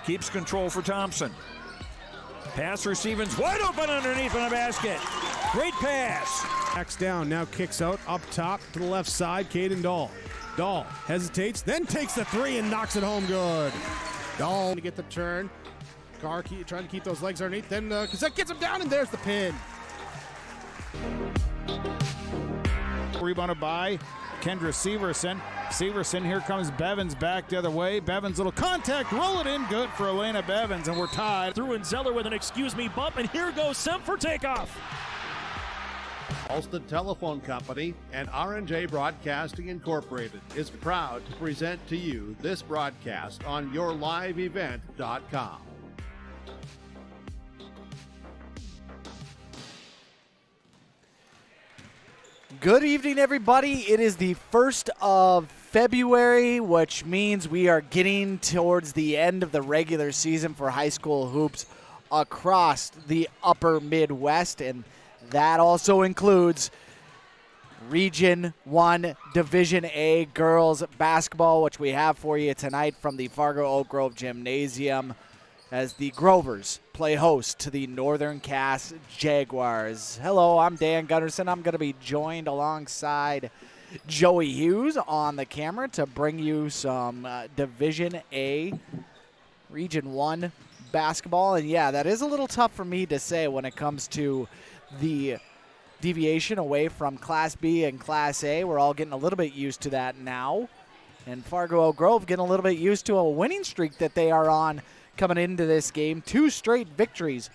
Keeps control for Thompson. Pass receiving's wide open underneath in the basket. Great pass. Backs down, now kicks out, up top to the left side, Caden Dahl. Dahl hesitates, then takes the three and knocks it home good. Dahl to get the turn. Carr trying to keep those legs underneath, then Cassette gets him down, and there's the pin. Rebounded by Kendra Severson. Severson, here comes Bevins back the other way. Bevins, little contact, roll it in, good for Elena Bevins, and we're tied. Through and Zeller with an excuse me bump, and here goes Semp for takeoff. Alston Telephone Company and R&J Broadcasting Incorporated is proud to present to you this broadcast on YourLiveEvent.com. Good evening, everybody. It is the 1st of February, which means we are getting towards the end of the regular season for high school hoops across the upper Midwest, and that also includes Region 1 Division A girls basketball, which we have for you tonight from the Fargo Oak Grove Gymnasium as the Grovers play host to the Northern Cass Jaguars. Hello, I'm Dan Gunderson. I'm going to be joined alongside Joey Hughes on the camera to bring you some Division A Region 1 basketball. And yeah, that is a little tough for me to say when it comes to the deviation away from Class B and Class A. We're all getting a little bit used to that now. And Fargo Oak Grove getting a little bit used to a winning streak that they are on coming into this game. 2 straight victories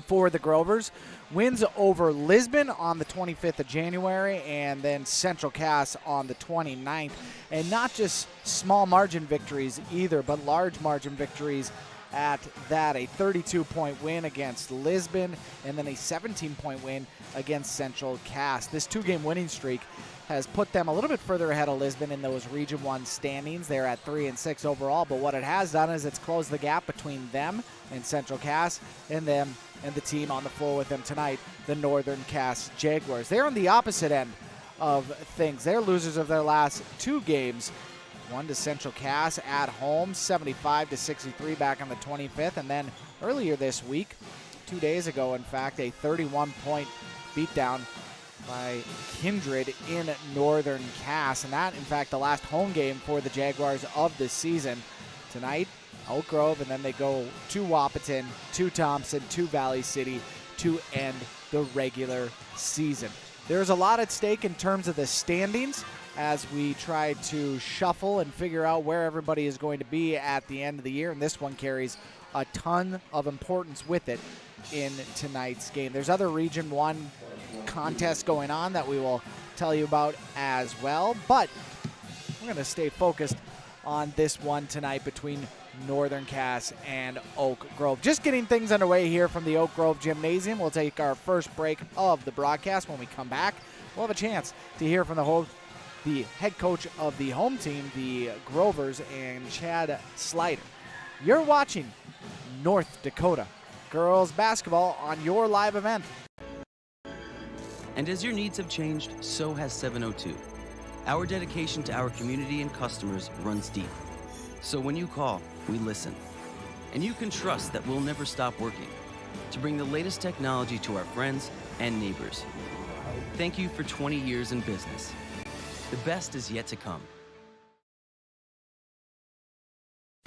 for the Grovers. Wins over Lisbon on the 25th of January and then Central Cass on the 29th. And not just small margin victories either, but large margin victories at that. A 32-point win against Lisbon and then a 17-point win against Central Cass. This 2-game winning streak has put them a little bit further ahead of Lisbon in those Region 1 standings. They're at 3-6 overall, but what it has done is it's closed the gap between them and Central Cass and them and the team on the floor with them tonight, the Northern Cass Jaguars. They're on the opposite end of things. They're losers of their last 2 games. One to Central Cass at home, 75-63 back on the 25th, and then earlier this week, 2 days ago, in fact, a 31-point beatdown by Kindred in Northern Cass. And that, in fact, the last home game for the Jaguars of this season. Tonight, Oak Grove, and then they go to Wahpeton, to Thompson, to Valley City to end the regular season. There's a lot at stake in terms of the standings as we try to shuffle and figure out where everybody is going to be at the end of the year, and this one carries a ton of importance with it in tonight's game. There's other Region 1 contests going on that we will tell you about as well, but we're going to stay focused on this one tonight between Northern Cass and Oak Grove. Just getting things underway here from the Oak Grove Gymnasium. We'll take our first break of the broadcast. When we come back, we'll have a chance to hear from the head coach of the home team, the Grovers, and Chad Slider. You're watching North Dakota girls basketball on your live event. And as your needs have changed, so has 702. Our dedication to our community and customers runs deep. So when you call, we listen. And you can trust that we'll never stop working to bring the latest technology to our friends and neighbors. Thank you for 20 years in business. The best is yet to come.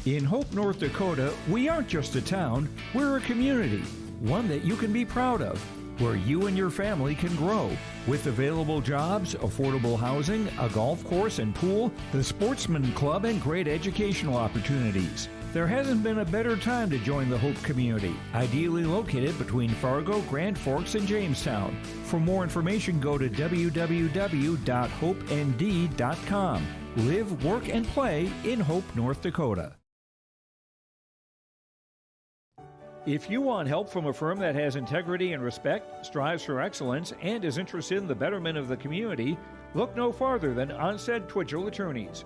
In Hope, North Dakota, we aren't just a town, we're a community, one that you can be proud of, where you and your family can grow. With available jobs, affordable housing, a golf course and pool, the Sportsman Club, and great educational opportunities. There hasn't been a better time to join the Hope community, ideally located between Fargo, Grand Forks, and Jamestown. For more information, go to www.hopend.com. Live, work, and play in Hope, North Dakota. If you want help from a firm that has integrity and respect, strives for excellence, and is interested in the betterment of the community, look no farther than Onstead Twitchell Attorneys.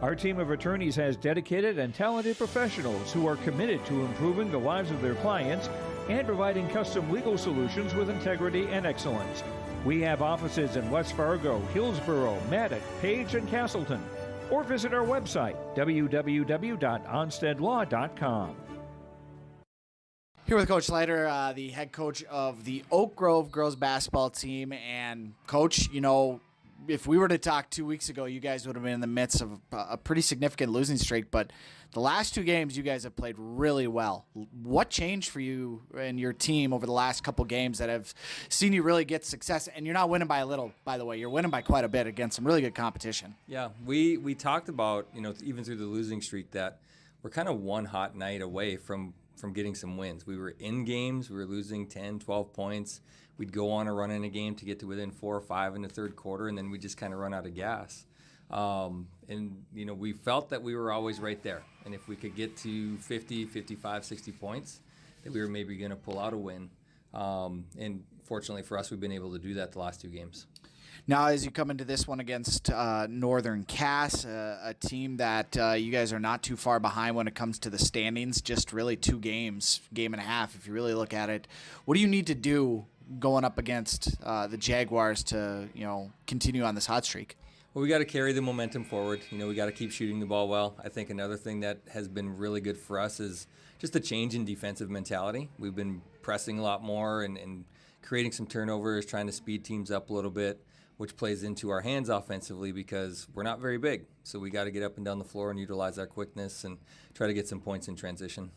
Our team of attorneys has dedicated and talented professionals who are committed to improving the lives of their clients and providing custom legal solutions with integrity and excellence. We have offices in West Fargo, Hillsboro, Maddox, Page, and Castleton. or visit our website, www.onstedlaw.com. Here with Coach Slider, the head coach of the Oak Grove girls basketball team. And, Coach, you know, if we were to talk 2 weeks ago, you guys would have been in the midst of a pretty significant losing streak. But the last 2 games, you guys have played really well. What changed for you and your team over the last couple games that have seen you really get success? And you're not winning by a little, by the way. You're winning by quite a bit against some really good competition. Yeah, we talked about, you know, even through the losing streak, that we're kind of one hot night away from getting some wins. We were in games, we were losing 10, 12 points. We'd go on a run in a game to get to within 4 or 5 in the third quarter, and then we just kind of run out of gas. And, you know, we felt that we were always right there. And if we could get to 50, 55, 60 points, that we were maybe going to pull out a win. And fortunately for us, we've been able to do that the last 2 games. Now, as you come into this one against Northern Cass, a team that you guys are not too far behind when it comes to the standings, just really 2 games, game and a half, if you really look at it. What do you need to do going up against the Jaguars to, you know, continue on this hot streak? Well, we got to carry the momentum forward. You know, we got to keep shooting the ball well. I think another thing that has been really good for us is just a change in defensive mentality. We've been pressing a lot more and creating some turnovers, trying to speed teams up a little bit, which plays into our hands offensively because we're not very big. So we got to get up and down the floor and utilize our quickness and try to get some points in transition.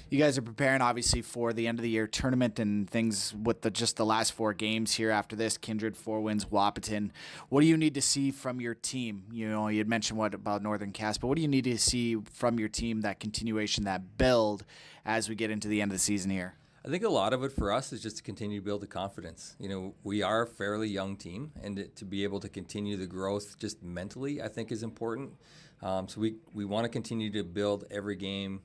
You guys are preparing, obviously, for the end of the year tournament and things with just the last 4 games here after this. Kindred, 4 wins, Wahpeton. What do you need to see from your team? You know, you had mentioned about Northern Cass, but what do you need to see from your team, that continuation, that build as we get into the end of the season here? I think a lot of it for us is just to continue to build the confidence. You know, we are a fairly young team, and to be able to continue the growth just mentally, I think, is important. So we want to continue to build every game,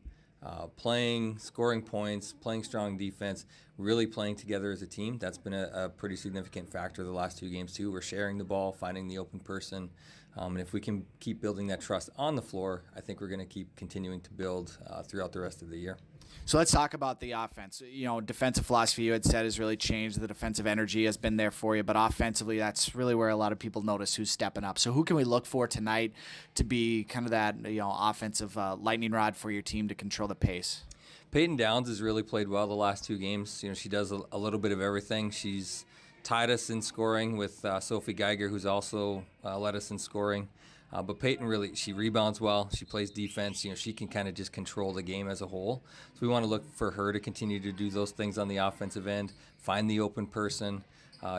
playing, scoring points, playing strong defense, really playing together as a team. That's been a pretty significant factor the last 2 games too. We're sharing the ball, finding the open person, and if we can keep building that trust on the floor, I think we're going to keep continuing to build throughout the rest of the year. So let's talk about the offense. You know, defensive philosophy, you had said, has really changed. The defensive energy has been there for you, but offensively, that's really where a lot of people notice who's stepping up. So who can we look for tonight to be kind of that, you know, offensive lightning rod for your team to control the pace? Peyton Downs has really played well the last 2 games. You know, she does a little bit of everything. She's tied us in scoring with Sophie Geiger, who's also led us in scoring. But Peyton really, she rebounds well. She plays defense. You know, she can kind of just control the game as a whole. So we want to look for her to continue to do those things on the offensive end, find the open person.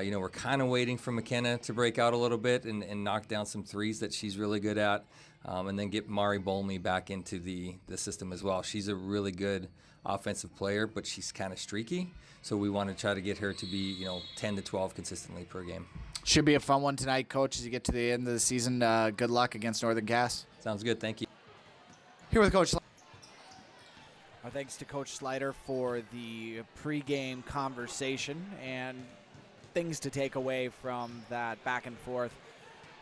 You know, we're kind of waiting for McKenna to break out a little bit and knock down some threes that she's really good at, and then get Mari Bolmy back into the system as well. She's a really good offensive player, but she's kind of streaky. So we want to try to get her to be, you know, 10 to 12 consistently per game. Should be a fun one tonight, Coach, as you get to the end of the season. Good luck against Northern Cass. Sounds good. Thank you. Here with Coach Slider. Our thanks to Coach Slider for the pregame conversation and things to take away from that back and forth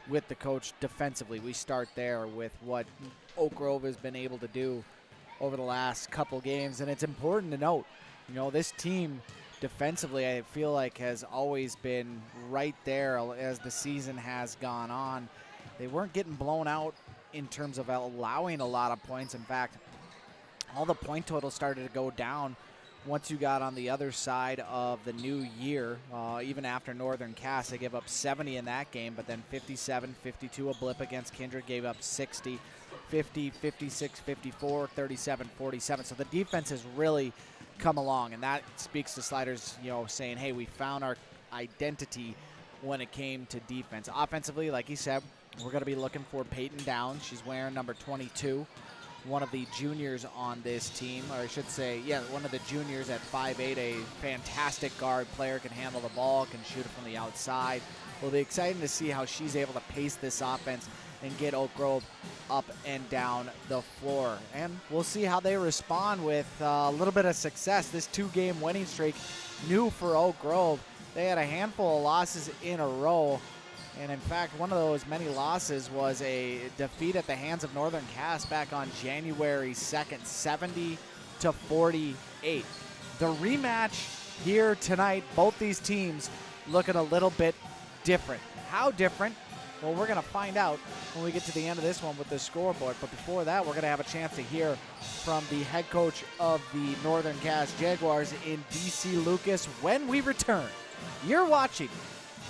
with the coach defensively. We start there with what Oak Grove has been able to do over the last couple games, and it's important to note, you know, this team defensively, I feel like, has always been right there as the season has gone on. They weren't getting blown out in terms of allowing a lot of points. In fact, all the point totals started to go down once you got on the other side of the new year. Even after Northern Cass, they gave up 70 in that game, but then 57, 52, a blip against Kindred, gave up 60, 50, 56, 54, 37, 47. So the defense has really come along, and that speaks to Sliders, you know, saying, hey, we found our identity when it came to defense. Offensively, like he said, we're going to be looking for Peyton Downs. She's wearing number 22, one of the juniors on this team, or I should say, yeah, one of the juniors at 5'8", a fantastic guard player, can handle the ball, can shoot it from the outside. It'll be exciting to see how she's able to pace this offense and get Oak Grove up and down the floor. And we'll see how they respond with a little bit of success. This 2-game winning streak, new for Oak Grove. They had a handful of losses in a row. And in fact, one of those many losses was a defeat at the hands of Northern Cass back on January 2nd, 70-48. The rematch here tonight, both these teams looking a little bit different. How different? Well, we're going to find out when we get to the end of this one with the scoreboard. But before that, we're going to have a chance to hear from the head coach of the Northern Cass Jaguars in D.C. Lucas when we return. You're watching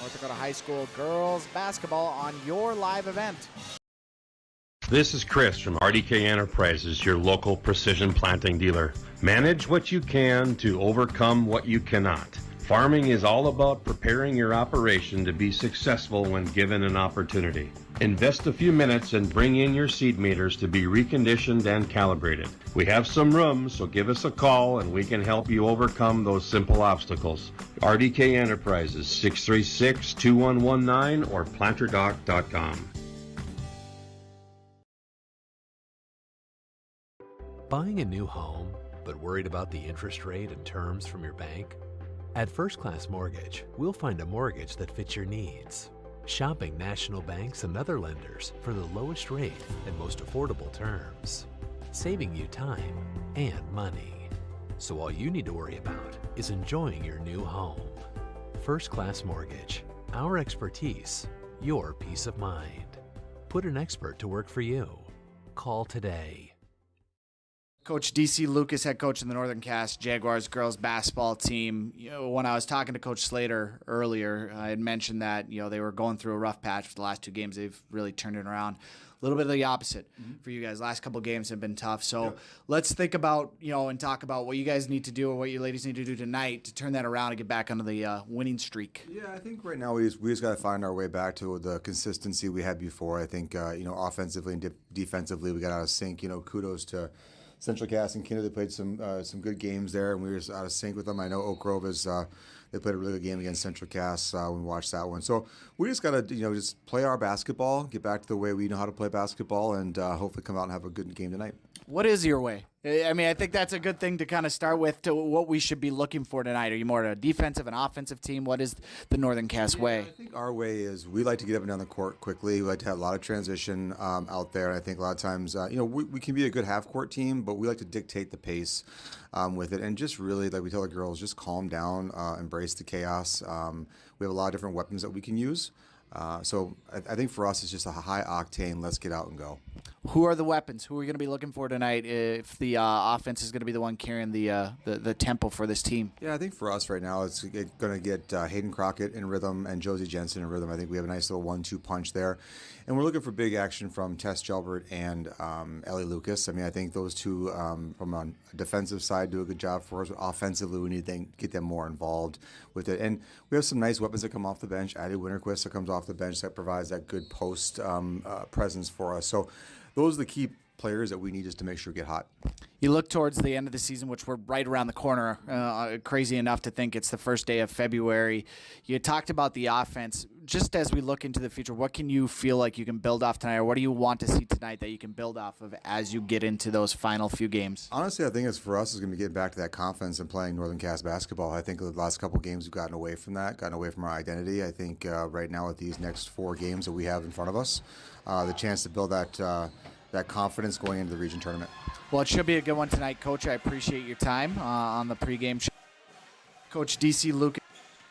North Dakota High School girls basketball on your live event. This is Chris from RDK Enterprises, your local precision planting dealer. Manage what you can to overcome what you cannot. Farming is all about preparing your operation to be successful when given an opportunity. Invest a few minutes and bring in your seed meters to be reconditioned and calibrated. We have some room, so give us a call and we can help you overcome those simple obstacles. RDK Enterprises, 636-2119 or planterdoc.com. Buying a new home, but worried about the interest rate and terms from your bank? At First Class Mortgage, we'll find a mortgage that fits your needs. Shopping national banks and other lenders for the lowest rate and most affordable terms. Saving you time and money. So all you need to worry about is enjoying your new home. First Class Mortgage. Our expertise, your peace of mind. Put an expert to work for you. Call today. Coach D.C. Lucas, head coach of the Northern Cass Jaguars girls basketball team. When I was talking to Coach Slater earlier, I had mentioned that they were going through a rough patch for the last 2 games. They've really turned it around. A little bit of the opposite for you guys. Last couple games have been tough. So let's think about and talk about what you guys need to do or what you ladies need to do tonight to turn that around and get back onto the winning streak. Yeah, I think right now we just got to find our way back to the consistency we had before. I think offensively and defensively we got out of sync. Kudos to Central Cass and Kinder. They played some good games there, and we were just out of sync with them. I know Oak Grove they played a really good game against Central Cass when we watched that one. So we just got to just play our basketball, get back to the way we know how to play basketball, and hopefully come out and have a good game tonight. What is your way? I mean, I think that's a good thing to kind of start with to what we should be looking for tonight. Are you more a defensive and offensive team? What is the Northern Cass way? I think our way is we like to get up and down the court quickly. We like to have a lot of transition out there. And I think a lot of times, we can be a good half-court team, but we like to dictate the pace with it. And just really, like we tell the girls, just calm down, embrace the chaos. We have a lot of different weapons that we can use. So I think for us, it's just a high octane. Let's get out and go. Who are the weapons? Who are we going to be looking for tonight if the offense is going to be the one carrying the tempo for this team? Yeah, I think for us right now, it's going to get Hayden Crockett in rhythm and Josie Jensen in rhythm. I think we have a nice little 1-2 punch there. And we're looking for big action from Tess Gelbert and Ellie Lucas. I mean, I think those two from a defensive side do a good job for us. Offensively, we need to get them more involved with it. And we have some nice weapons that come off the bench. Addie Winterquist that comes off the bench that provides that good post presence for us. So those are the key players that we need just to make sure we get hot. You look towards the end of the season, which we're right around the corner. Crazy enough to think it's the first day of February. You talked about the offense. Just as we look into the future, what can you feel like you can build off tonight, or what do you want to see tonight that you can build off of as you get into those final few games? Honestly, I think it's for us is going to get back to that confidence in playing Northern Cass basketball. I think the last couple of games we've gotten away from that, gotten away from our identity. I think right now with these next 4 games that we have in front of us, the chance to build that confidence going into the region tournament. Well, it should be a good one tonight, Coach. I appreciate your time on the pregame show. Coach D.C. Lucas.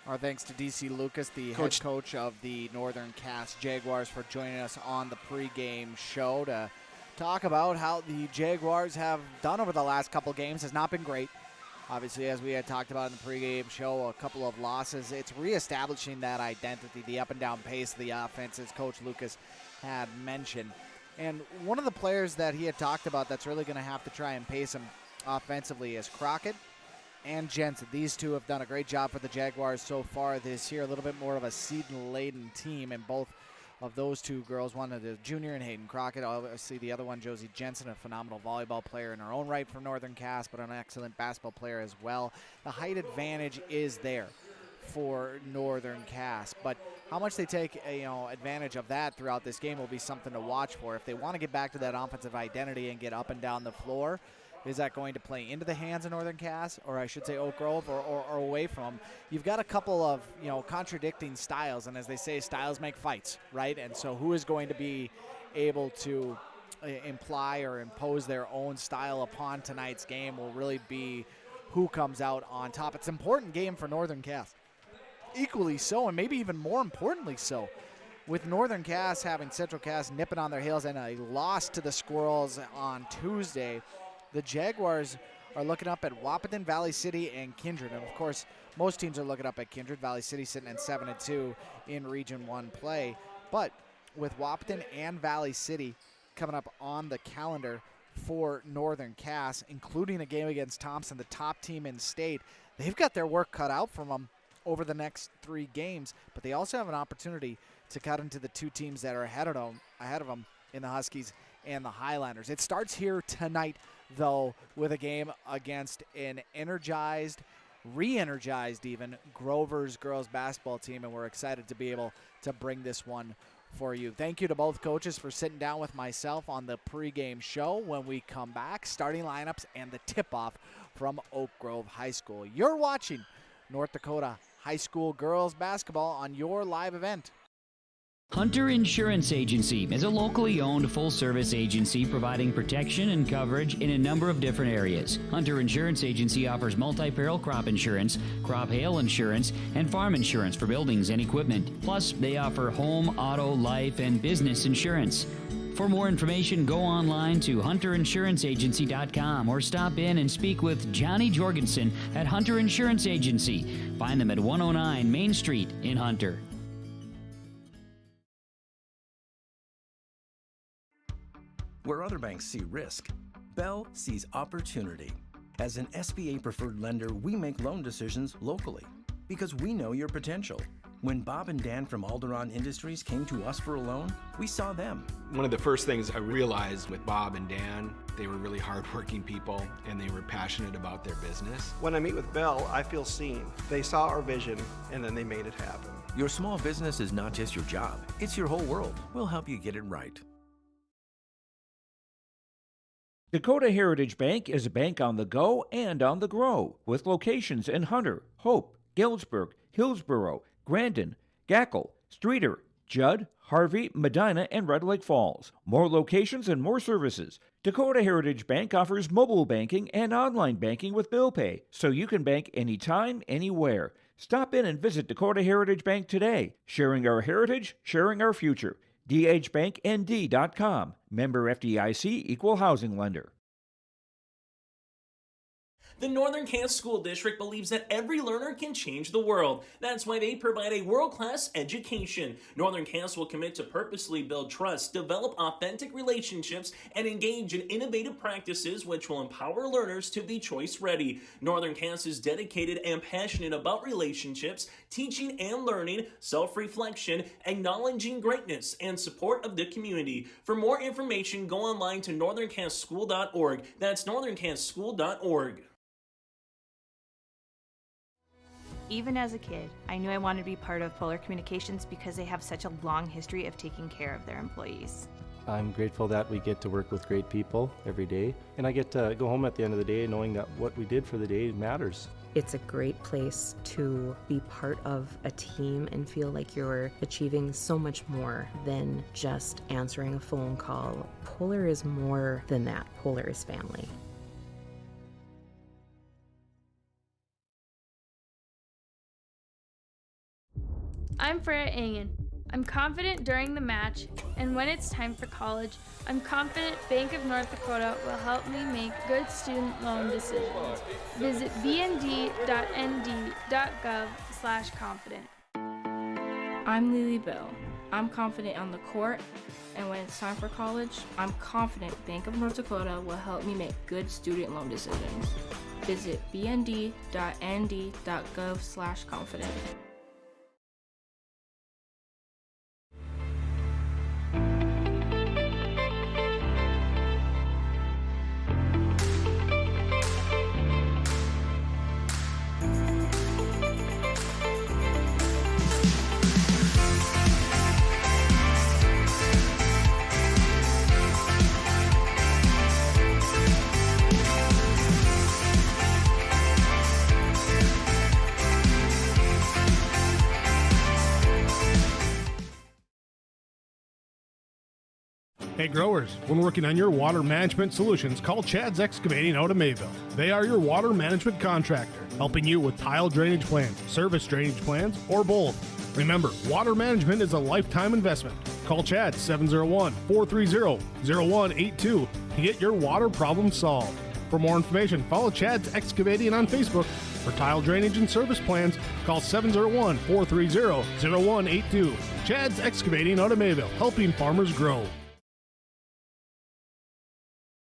Our thanks to D.C. Lucas, the head coach of the Northern Cass Jaguars, for joining us on the pregame show to talk about how the Jaguars have done over the last couple games. Has not been great. Obviously, as we had talked about in the pregame show, a couple of losses. It's reestablishing that identity, the up-and-down pace of the offense, as Coach Lucas had mentioned. And one of the players that he had talked about that's really going to have to try and pace him offensively is Crockett and Jensen. These two have done a great job for the Jaguars so far this year. A little bit more of a seed-laden team, and both of those two girls, one of the junior and Hayden Crockett, obviously the other one, Josie Jensen, a phenomenal volleyball player in her own right from Northern Cass, but an excellent basketball player as well. The height advantage is there for Northern Cass, but how much they take advantage of that throughout this game will be something to watch for. If they want to get back to that offensive identity and get up and down the floor, is that going to play into the hands of Northern Cass, or I should say Oak Grove, or away from them? You've got a couple of contradicting styles, and as they say, styles make fights, right? And so who is going to be able to imply or impose their own style upon tonight's game will really be who comes out on top. It's an important game for Northern Cass. Equally so, and maybe even more importantly so. with Northern Cass having Central Cass nipping on their heels and a loss to the Squirrels on Tuesday, the Jaguars are looking up at Wahpeton, Valley City, and Kindred. And, of course, most teams are looking up at Kindred. Valley City sitting at 7-2 in Region 1 play. But with Wahpeton and Valley City coming up on the calendar for Northern Cass, including a game against Thompson, the top team in state, they've got their work cut out from them over the next 3 games. But they also have an opportunity to cut into the 2 teams that are ahead of them in the Huskies and the Highlanders. It starts here tonight, though, with a game against an energized, re-energized even, Grover's girls basketball team, and we're excited to be able to bring this one for you. Thank you to both coaches for sitting down with myself on the pregame show. When we come back, starting lineups and the tip-off from Oak Grove High School. You're watching North Dakota High School girls basketball on your live event. Hunter Insurance Agency is a locally owned full-service agency providing protection and coverage in a number of different areas. Hunter Insurance Agency offers multi-peril crop insurance, crop hail insurance, and farm insurance for buildings and equipment. Plus, they offer home, auto, life, and business insurance. For more information, go online to hunterinsuranceagency.com or stop in and speak with Johnny Jorgensen at Hunter Insurance Agency. Find them at 109 Main Street in Hunter. Where other banks see risk, Bell sees opportunity. As an SBA preferred lender, we make loan decisions locally because we know your potential. When Bob and Dan from Alderon Industries came to us for a loan, we saw them. One of the first things I realized with Bob and Dan, they were really hardworking people and they were passionate about their business. When I meet with Bell, I feel seen. They saw our vision and then they made it happen. Your small business is not just your job, it's your whole world. We'll help you get it right. Dakota Heritage Bank is a bank on the go and on the grow, with locations in Hunter, Hope, Galesburg, Hillsboro, Grandin, Gackle, Streeter, Judd, Harvey, Medina, and Red Lake Falls. More locations and more services. Dakota Heritage Bank offers mobile banking and online banking with bill pay, so you can bank anytime, anywhere. Stop in and visit Dakota Heritage Bank today. Sharing our heritage, sharing our future. dhbanknd.com. Member FDIC, Equal Housing Lender. The Northern Kansas School District believes that every learner can change the world. That's why they provide a world-class education. Northern Kansas will commit to purposely build trust, develop authentic relationships, and engage in innovative practices which will empower learners to be choice-ready. Northern Kansas is dedicated and passionate about relationships, teaching and learning, self-reflection, acknowledging greatness, and support of the community. For more information, go online to northernkansasschool.org. That's northernkansasschool.org. Even as a kid, I knew I wanted to be part of Polar Communications because they have such a long history of taking care of their employees. I'm grateful that we get to work with great people every day, and I get to go home at the end of the day knowing that what we did for the day matters. It's a great place to be part of a team and feel like you're achieving so much more than just answering a phone call. Polar is more than that. Polar is family. I'm Freya Engen. I'm confident during the match, and when it's time for college, I'm confident Bank of North Dakota will help me make good student loan decisions. Visit bnd.nd.gov/confident. I'm Lily Bell. I'm confident on the court, and when it's time for college, I'm confident Bank of North Dakota will help me make good student loan decisions. Visit bnd.nd.gov/confident. Hey growers, when working on your water management solutions, call Chad's Excavating out of Mayville. They are your water management contractor, helping you with tile drainage plans, service drainage plans, or both. Remember, water management is a lifetime investment. Call Chad 701-430-0182 to get your water problem solved. For more information, follow Chad's Excavating on Facebook. For tile drainage and service plans, call 701-430-0182. Chad's Excavating out of Mayville, helping farmers grow.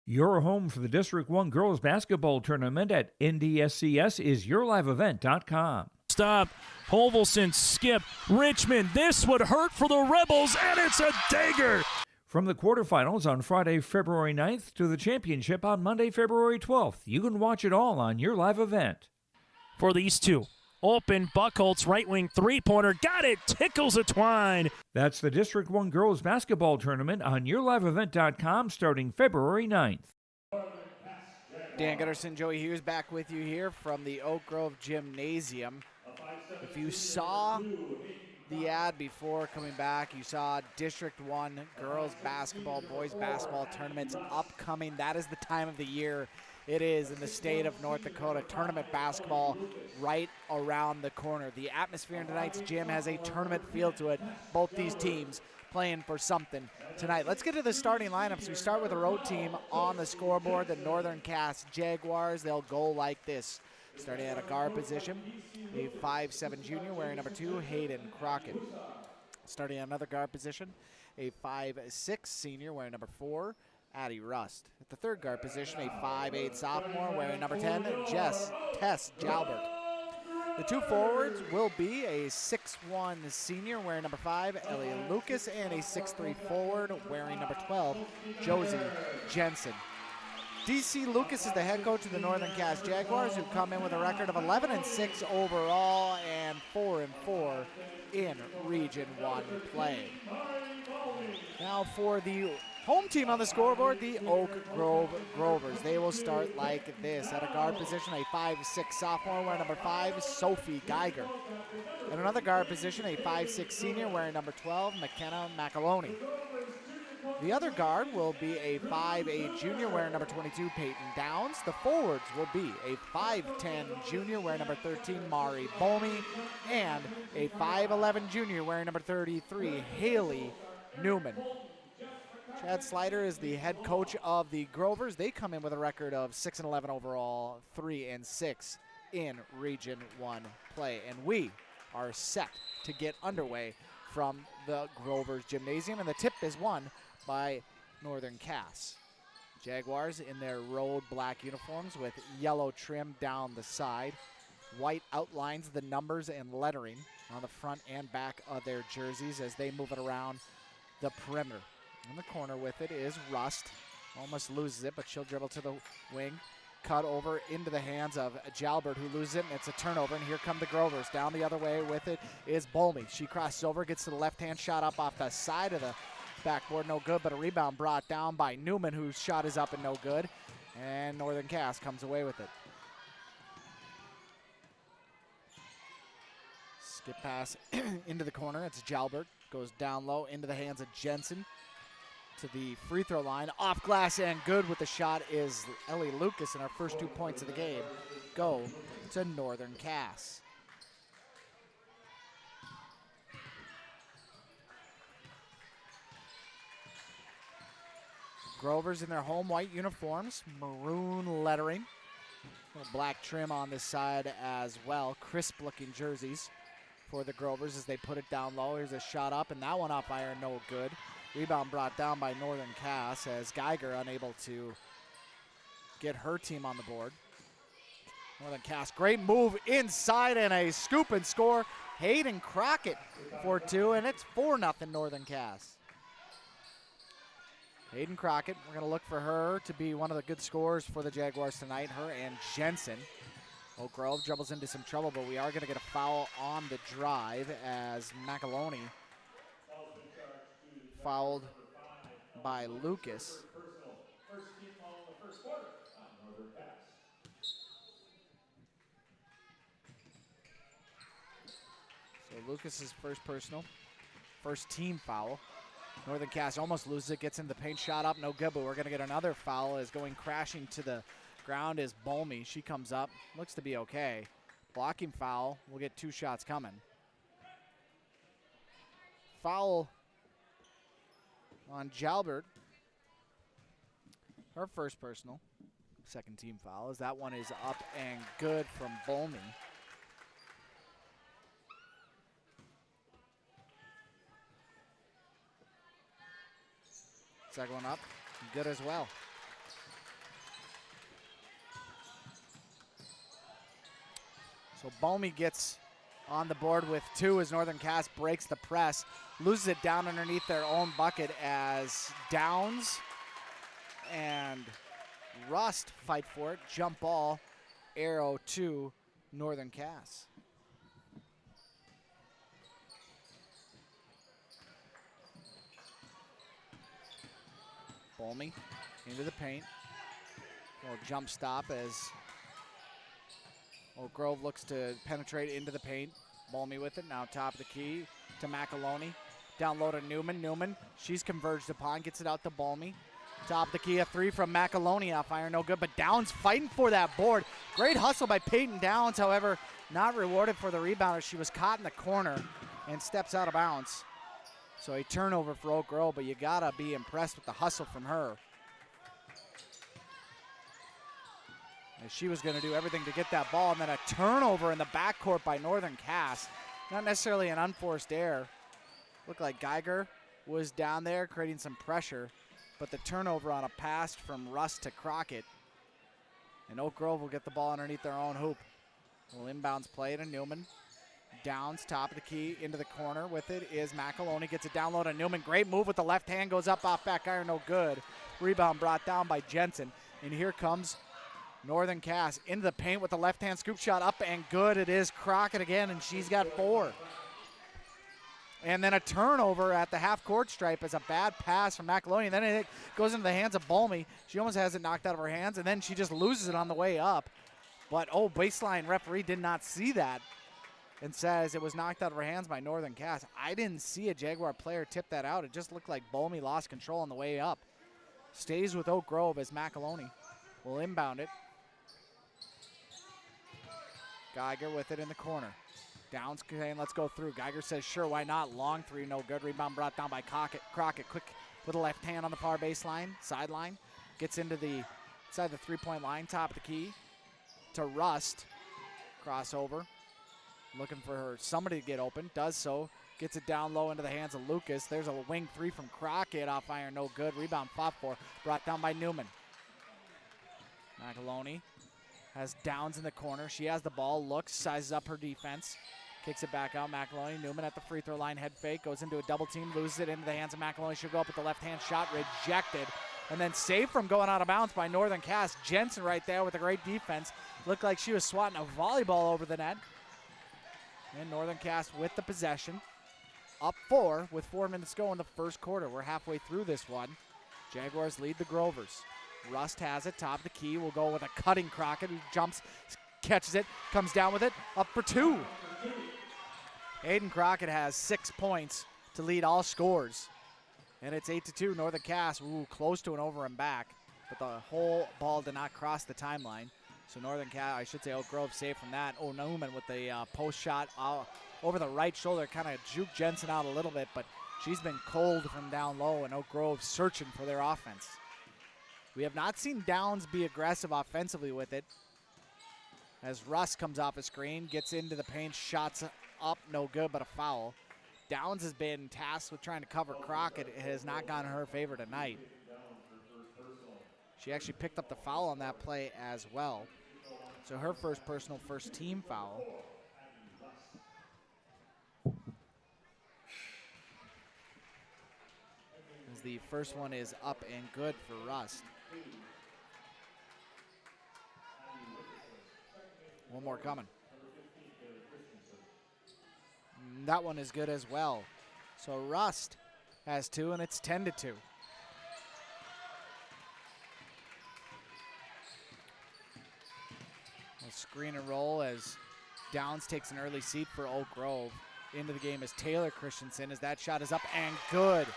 Your home for the District 1 Girls Basketball Tournament at NDSCS is yourliveevent.com. Stop. Holvelson, skip. Richmond, this would hurt for the Rebels, and it's a dagger. From the quarterfinals on Friday, February 9th to the championship on Monday, February 12th. You can watch it all on your live event. For these two. Open, Buckholtz, right wing three-pointer. Got it. Tickles a twine. That's the District 1 Girls Basketball Tournament on yourliveevent.com starting February 9th. Dan Gutterson, Joey Hughes back with you here from the Oak Grove Gymnasium. If you saw the ad before coming back, you saw District 1 girls basketball, boys basketball tournaments upcoming. That is the time of the year it is in the state of North Dakota. Tournament basketball right around the corner. The atmosphere in tonight's gym has a tournament feel to it. Both these teams playing for something tonight. Let's get to the starting lineups. We start with the road team on the scoreboard, the Northern Cass Jaguars. They'll go like this. Starting at a guard position, a 5'7" junior wearing number 2, Hayden Crockett. Starting at another guard position, a 5'6" senior wearing number 4, Addie Rust. At the third guard position, a 5'8" sophomore wearing number 10, Tess Jalbert. The two forwards will be a 6'1" senior wearing number 5, Ellie Lucas, and a 6'3" forward wearing number 12, Josie Jensen. DC Lucas is the head coach of the Northern Cass Jaguars, who come in with a record of 11-6 overall and 4-4 in Region 1 play. Now for the home team on the scoreboard, the Oak Grove Grovers. They will start like this. At a guard position, a 5'6" sophomore wearing number 5, Sophie Geiger. At another guard position, a 5'6" senior wearing number 12, McKenna McAloney. The other guard will be a 5'8" junior wearing number 22, Peyton Downs. The forwards will be a 5'10" junior wearing number 13, Mari Bolmy, and a 5'11" junior wearing number 33, Haley Newman. Chad Slider is the head coach of the Grovers. They come in with a record of 6-11 overall, 3-6 in Region 1 play. And we are set to get underway from the Grovers Gymnasium, and the tip is won by Northern Cass. Jaguars in their road black uniforms with yellow trim down the side. White outlines the numbers and lettering on the front and back of their jerseys as they move it around the perimeter. In the corner with it is Rust. Almost loses it, but she'll dribble to the wing. Cut over into the hands of Jalbert, who loses it, and it's a turnover, and here come the Grovers. Down the other way with it is Bolmy. She crosses over, gets to the left-hand shot up off the side of the backboard, no good, but a rebound brought down by Newman, whose shot is up and no good, and Northern Cass comes away with it. Skip pass into the corner. It's Jalbert. Goes down low into the hands of Jensen. To the free throw line. Off glass and good with the shot is Ellie Lucas, and our first 2 points of the game go to Northern Cass. Grovers in their home white uniforms, maroon lettering. Little black trim on this side as well. Crisp looking jerseys for the Grovers as they put it down low. Here's a shot up, and that one off iron, no good. Rebound brought down by Northern Cass as Geiger unable to get her team on the board. Northern Cass, great move inside and a scoop and score. Hayden Crockett for 2, and it's 4-0 Northern Cass. Hayden Crockett, we're going to look for her to be one of the good scorers for the Jaguars tonight, her and Jensen. Oak Grove dribbles into some trouble, but we are going to get a foul on the drive as McAloney fouled by Lucas. So Lucas's first personal, first team foul. Northern Cass almost loses it, gets in the paint, shot up, no good, but we're going to get another foul as going crashing to the ground is Bolmy. She comes up, looks to be okay. Blocking foul, we'll get 2 shots coming. foul on Jalbert. Her first personal. Second team foul, as that one is up and good from Bowman. Second one up, good as well. So Bowman gets on the board with 2 as Northern Cass breaks the press, loses it down underneath their own bucket as Downs and Rust fight for it. Jump ball, arrow to Northern Cass. Bowman into the paint. Little jump stop as Oak Grove looks to penetrate into the paint. Bowman with it, now top of the key to McAloney. Down low to Newman. Newman, she's converged upon, gets it out to Bowman. Top of the key, a 3 from McAloney off iron, no good, but Downs fighting for that board. Great hustle by Peyton Downs, however, not rewarded for the rebounder. She was caught in the corner and steps out of bounds. So a turnover for Oak Grove, but you gotta be impressed with the hustle from her. As she was gonna do everything to get that ball, and then a turnover in the backcourt by Northern Cass. Not necessarily an unforced error. Looked like Geiger was down there creating some pressure, but the turnover on a pass from Rust to Crockett. And Oak Grove will get the ball underneath their own hoop. Little inbounds play to Newman. Downs, top of the key, into the corner with it is McAloney. Gets it down low to Newman. Great move with the left hand, goes up off back iron, no good. Rebound brought down by Jensen. And here comes Northern Cass into the paint with the left hand scoop shot, up and good. It is Crockett again, and she's got 4. And then a turnover at the half-court stripe as a bad pass from McAloney. And then it goes into the hands of Bowman. She almost has it knocked out of her hands, and then she just loses it on the way up. But, baseline referee did not see that and says it was knocked out of her hands by Northern Cass. I didn't see a Jaguar player tip that out. It just looked like Bowman lost control on the way up. Stays with Oak Grove as McAloney will inbound it. Geiger with it in the corner. Downs saying, let's go through. Geiger says, sure, why not? Long 3, no good. Rebound brought down by Crockett. Quick with a left hand on the far baseline, sideline. Gets into the inside the three-point line, top of the key to Rust. Crossover. Looking for somebody to get open. Does so. Gets it down low into the hands of Lucas. There's a wing 3 from Crockett off iron, no good. Rebound fought for. Brought down by Newman. McAloney has Downs in the corner. She has the ball, looks, sizes up her defense. Kicks it back out. McAloney. Newman at the free throw line. Head fake. Goes into a double team. Loses it into the hands of McAloney. She'll go up with the left hand shot. Rejected. And then saved from going out of bounds by Northern Cass. Jensen right there with a great defense. Looked like she was swatting a volleyball over the net. And Northern Cass with the possession. Up 4 with 4 minutes to go in the first quarter. We're halfway through this one. Jaguars lead the Grovers. Rust has it. Top of the key. Will go with a cutting Crockett who jumps, catches it, comes down with it. Up for 2. Aiden Crockett has 6 points to lead all scores. And it's 8-2. Northern Cass, close to an over and back. But the whole ball did not cross the timeline. So Northern Cass, I should say Oak Grove saved from that. Newman with the post shot over the right shoulder. Kind of juked Jensen out a little bit, but she's been cold from down low, and Oak Grove searching for their offense. We have not seen Downs be aggressive offensively with it. As Russ comes off a screen, gets into the paint, shots up, no good, but a foul. Downs has been tasked with trying to cover Crockett. It has not gone in her favor tonight. She actually picked up the foul on that play as well. So her first personal, first team foul. As the first one is up and good for Rust. One more coming. That one is good as well. So Rust has 2, and it's 10-2. A screen and roll as Downs takes an early seat for Oak Grove. Into the game is Taylor Christensen as that shot is up and good.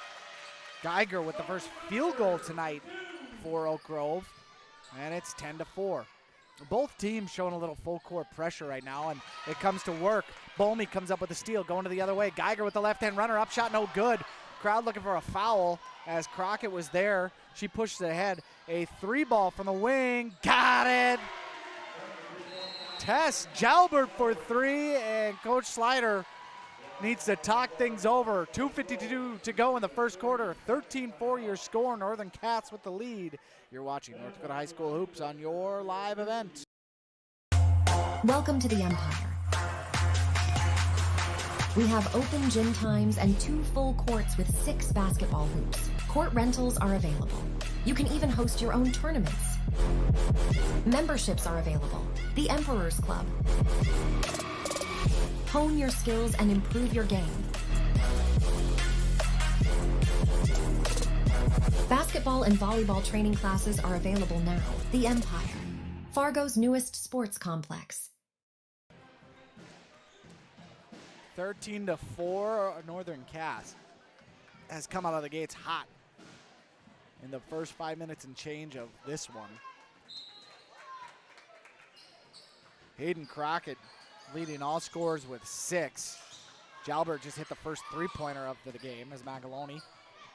Geiger with the first field goal tonight for Oak Grove, and it's 10-4. Both teams showing a little full court pressure right now, and it comes to work. Bolmy comes up with a steal, going to the other way. Geiger with the left-hand runner, up shot, no good. Crowd looking for a foul as Crockett was there. She pushes it ahead. A 3-ball from the wing, got it. Tess Jalbert for 3, and Coach Slider needs to talk things over. 2:52 to go in the first quarter. 13-4 your score. Northern Cats with the lead. You're watching North Dakota High School Hoops on your live event. Welcome to the Empire. We have open gym times and 2 full courts with 6 basketball hoops. Court rentals are available. You can even host your own tournaments. Memberships are available. The Emperor's Club. Hone your skills and improve your game. Basketball and volleyball training classes are available now. The Empire, Fargo's newest sports complex. 13-4, Northern Cass has come out of the gates hot in the first 5 minutes and change of this one. Hayden Crockett leading all scorers with 6. Jalbert just hit the first 3-pointer of the game as Magaloni.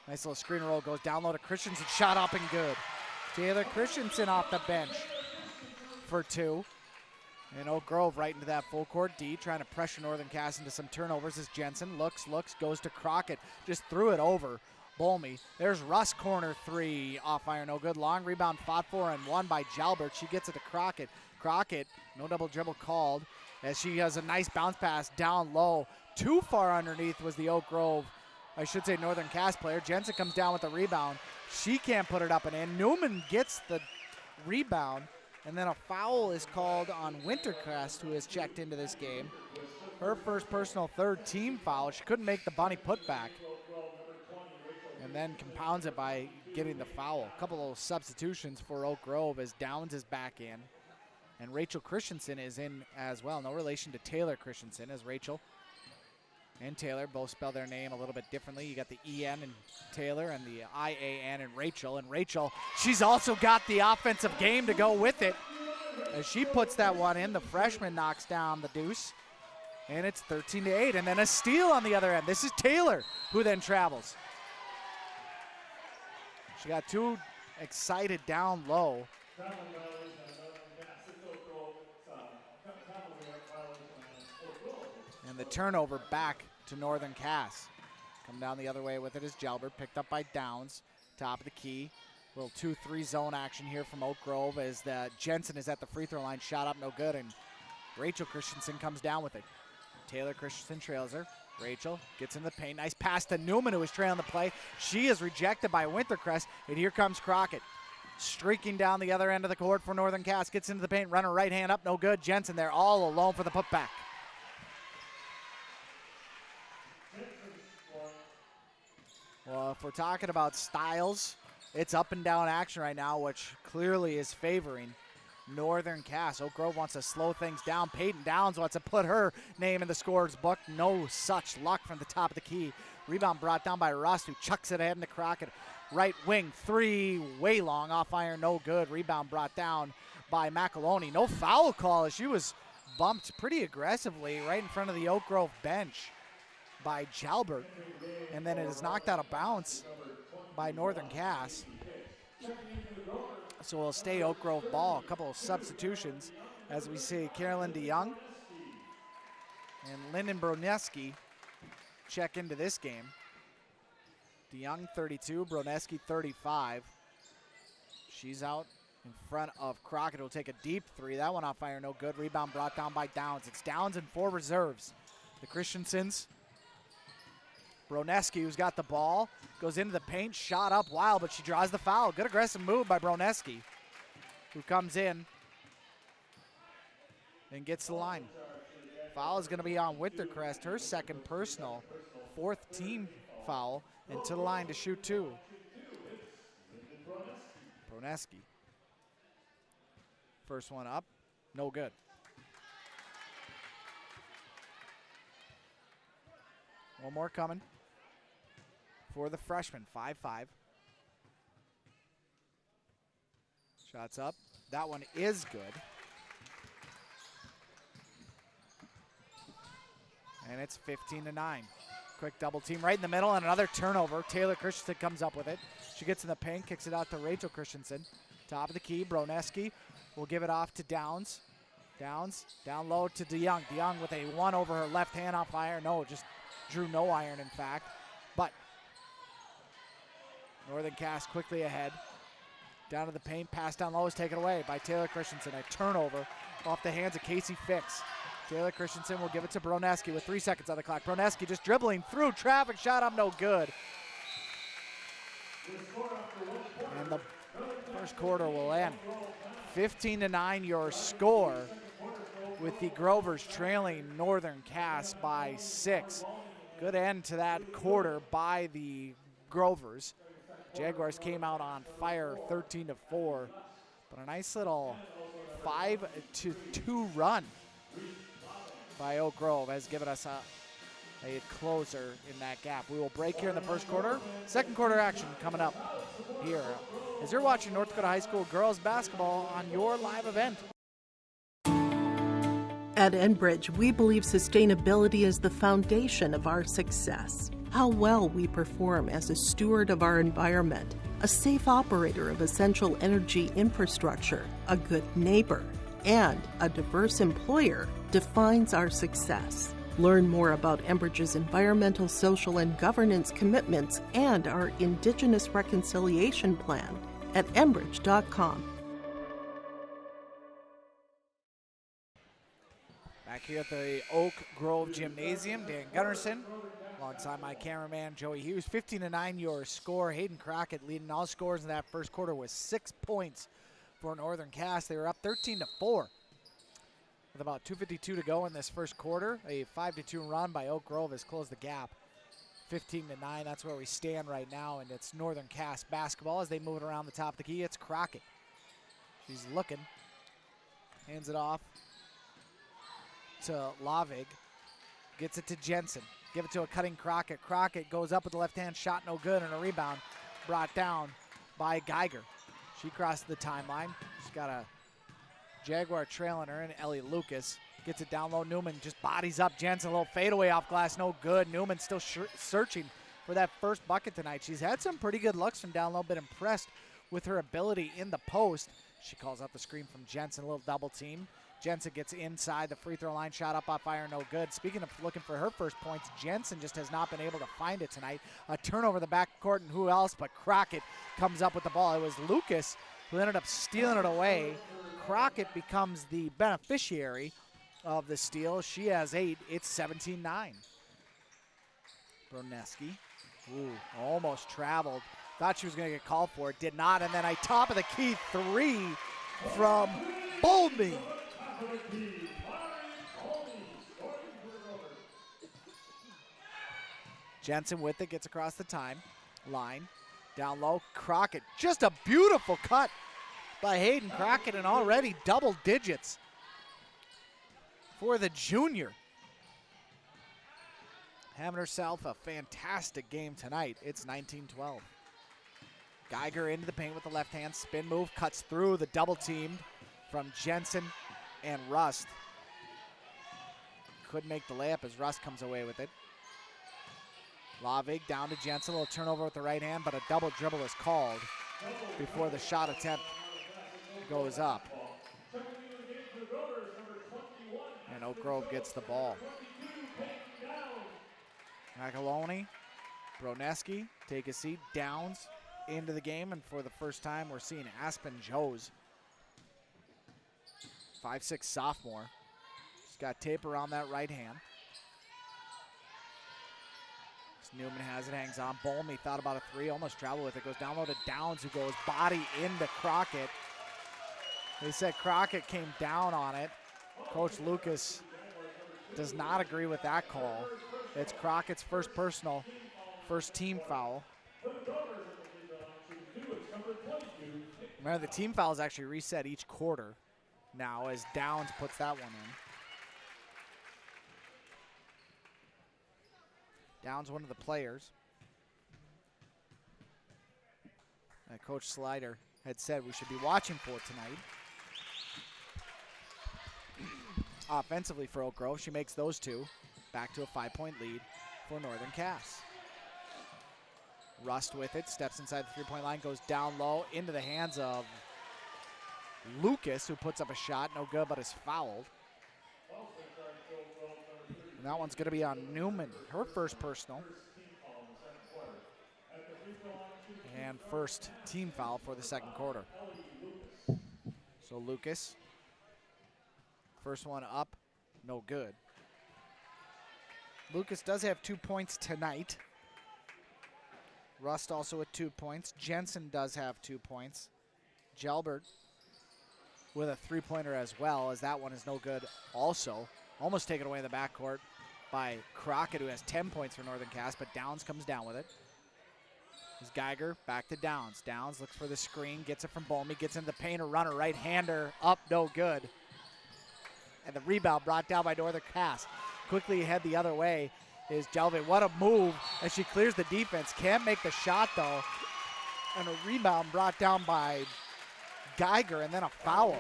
Nice little screen roll, goes down low to Christensen, shot up and good. Taylor Christensen off the bench for 2. And Oak Grove right into that full court D, trying to pressure Northern Cass into some turnovers as Jensen looks, goes to Crockett, just threw it over Bolmy. There's Russ, corner 3, off iron, no good. Long rebound fought for and won by Jalbert. She gets it to Crockett. Crockett, no double dribble called, as she has a nice bounce pass down low. Too far underneath was the Oak Grove, I should say Northern Cass player. Jensen comes down with the rebound. She can't put it up and in. Newman gets the rebound, and then a foul is called on Wintercrest, who has checked into this game. Her first personal 3rd team foul. She couldn't make the bunny putback, and then compounds it by getting the foul. A couple of substitutions for Oak Grove as Downs is back in, and Rachel Christensen is in as well. No relation to Taylor Christensen, as Rachel and Taylor both spell their name a little bit differently. You got the E-N in Taylor and the I-A-N in Rachel. And Rachel, she's also got the offensive game to go with it. As she puts that one in, the freshman knocks down the deuce. And it's 13-8. And then a steal on the other end. This is Taylor, who then travels. She got too excited down low. And the turnover back to Northern Cass. Come down the other way with it is Jalbert, picked up by Downs. Top of the key. Little 2-3 zone action here from Oak Grove as Jensen is at the free throw line. Shot up, no good, and Rachel Christensen comes down with it. Taylor Christensen trails her. Rachel gets in the paint. Nice pass to Newman, who is trailing the play. She is rejected by Wintercrest, and here comes Crockett. Streaking down the other end of the court for Northern Cass. Gets into the paint, runner right hand up, no good. Jensen there all alone for the putback. Well, if we're talking about styles, it's up and down action right now, which clearly is favoring Northern Cass. Oak Grove wants to slow things down. Peyton Downs wants to put her name in the scorer's book. No such luck from the top of the key. Rebound brought down by Rust, who chucks it ahead into Crockett. Right wing, 3, way long, off iron, no good. Rebound brought down by McAloney. No foul call as she was bumped pretty aggressively right in front of the Oak Grove bench by Jalbert, and then it is knocked out of bounds by Northern Cass. So we'll stay Oak Grove ball. A couple of substitutions as we see Carolyn DeYoung and Lyndon Broneski check into this game. DeYoung 32, Broneski 35. She's out in front of Crockett, who'll take a deep 3. That one off iron, no good. Rebound brought down by Downs. It's Downs and 4 reserves. The Christensens. Broneski, who's got the ball, goes into the paint, shot up wild, but she draws the foul. Good aggressive move by Broneski, who comes in and gets the line. Foul is going to be on Wintercrest, her 2nd personal, 4th team foul, and to the line to shoot 2. Broneski. First one up, no good. One more coming for the freshman, 5-5. Shots up. That one is good. And it's 15-9. Quick double team right in the middle and another turnover. Taylor Christensen comes up with it. She gets in the paint, kicks it out to Rachel Christensen. Top of the key, Broneski will give it off to Downs. Downs down low to DeYoung. DeYoung with a one over her left hand off iron. No, just drew no iron in fact. But Northern Cass quickly ahead. Down to the paint, pass down low is taken away by Taylor Christensen. A turnover off the hands of Casey Fix. Taylor Christensen will give it to Broneski with 3 seconds on the clock. Broneski just dribbling through traffic, shot up, no good. And the first quarter will end. 15-9 your score, with the Grovers trailing Northern Cass by 6. Good end to that quarter by the Grovers. Jaguars came out on fire 13-4, but a nice little 5-2 run by Oak Grove has given us a closer in that gap. We will break here in the first quarter. Second quarter action coming up here as you're watching North Dakota High School girls basketball on your live event. At Enbridge, we believe sustainability is the foundation of our success. How well we perform as a steward of our environment, a safe operator of essential energy infrastructure, a good neighbor, and a diverse employer defines our success. Learn more about Enbridge's environmental, social, and governance commitments and our Indigenous Reconciliation Plan at enbridge.com. Back here at the Oak Grove Gymnasium, Dan Gunnarsson, alongside my cameraman Joey Hughes. 15-9 your score. Hayden Crockett leading all scores in that first quarter with 6 points for Northern Cass. They were up 13-4 with about 2:52 to go in this first quarter. A 5-2 run by Oak Grove has closed the gap. 15-9, that's where we stand right now, and it's Northern Cass basketball as they move it around the top of the key. It's Crockett. She's looking, hands it off to Lavig, gets it to Jensen. Give it to a cutting Crockett. Crockett goes up with the left hand, shot no good, and a rebound brought down by Geiger. She crossed the timeline. She's got a Jaguar trailing her, and Ellie Lucas gets it down low. Newman just bodies up Jensen. A little fadeaway off glass, no good. Newman still searching for that first bucket tonight. She's had some pretty good looks from down low, been impressed with her ability in the post. She calls out the screen from Jensen, a little double team. Jensen gets inside the free throw line, shot up off iron, no good. Speaking of looking for her first points, Jensen just has not been able to find it tonight. A turnover in the backcourt, and who else but Crockett comes up with the ball. It was Lucas who ended up stealing it away. Crockett becomes the beneficiary of the steal. She has 8. It's 17-9. Broneski, almost traveled. Thought she was going to get called for it, did not. And then a top of the key 3 from Boldby. Jensen with it, gets across the line. Down low, Crockett. Just a beautiful cut by Hayden Crockett, and already double digits for the junior. Having herself a fantastic game tonight. It's 19-12. Geiger into the paint with the left hand. Spin move, cuts through the double team from Jensen and Rust. Couldn't make the layup as Rust comes away with it. Lavig down to Jensen, a little turnover with the right hand, but a double dribble is called before the shot attempt goes up. And Oak Grove gets the ball. Magaloni, Broneski take a seat. Downs into the game, and for the first time we're seeing Aspen Joes. 5'6" sophomore. She's got tape around that right hand. Newman has it, hangs on. Bolmy thought about a 3, almost traveled with it. Goes down low to Downs, who goes body into Crockett. They said Crockett came down on it. Coach Lucas does not agree with that call. It's Crockett's first personal, first team foul. Remember, the team fouls actually reset each quarter now as Downs puts that one in. Downs, one of the players. Coach Slider had said we should be watching for tonight. Offensively for Oak Grove, she makes those 2. Back to a 5-point lead for Northern Cass. Rust with it, steps inside the 3-point line, goes down low into the hands of Lucas, who puts up a shot, no good, but is fouled. And that one's going to be on Newman, her first personal. And first team foul for the second quarter. So Lucas, first one up, no good. Lucas does have 2 points tonight. Rust also with 2 points. Jensen does have 2 points. Jalbert with a 3-pointer as well, as that one is no good also. Almost taken away in the backcourt by Crockett, who has 10 points for Northern Cass, but Downs comes down with it. Here's Geiger, back to Downs. Downs looks for the screen, gets it from Bolmy, gets into the paint, a runner, right-hander, up, no good. And the rebound brought down by Northern Cass. Quickly ahead the other way is Jalve. What a move as she clears the defense. Can't make the shot, though. And a rebound brought down by Geiger, and then a foul.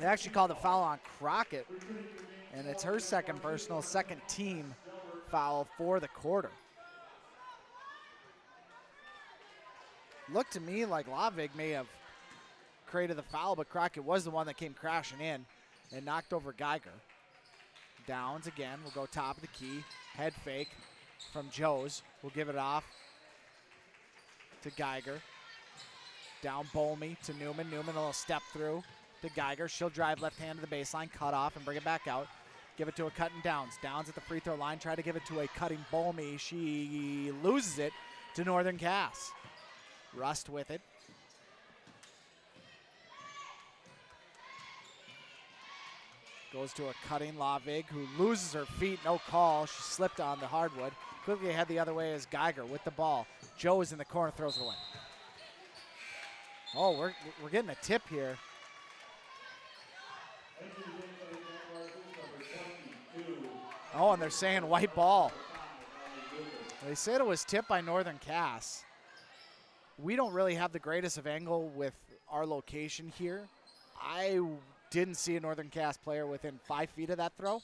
They actually called the foul on Crockett, and it's her second personal, second team foul for the quarter. Looked to me like Lavig may have created the foul, but Crockett was the one that came crashing in and knocked over Geiger. Downs again, will go top of the key. Head fake from Joes. We'll give it off to Geiger. Down Bolmy to Newman. Newman a little step through to Geiger. She'll drive left hand to the baseline, cut off and bring it back out. Give it to a cutting Downs. Downs at the free throw line. Try to give it to a cutting Bolmy. She loses it to Northern Cass. Rust with it. Goes to a cutting Lavig, who loses her feet. No call. She slipped on the hardwood. Quickly ahead the other way is Geiger with the ball. Joe is in the corner, throws it away. Oh, we're getting a tip here. Oh, and they're saying white ball. They said it was tipped by Northern Cass. We don't really have the greatest of angle with our location here. I didn't see a Northern Cass player within 5 feet of that throw.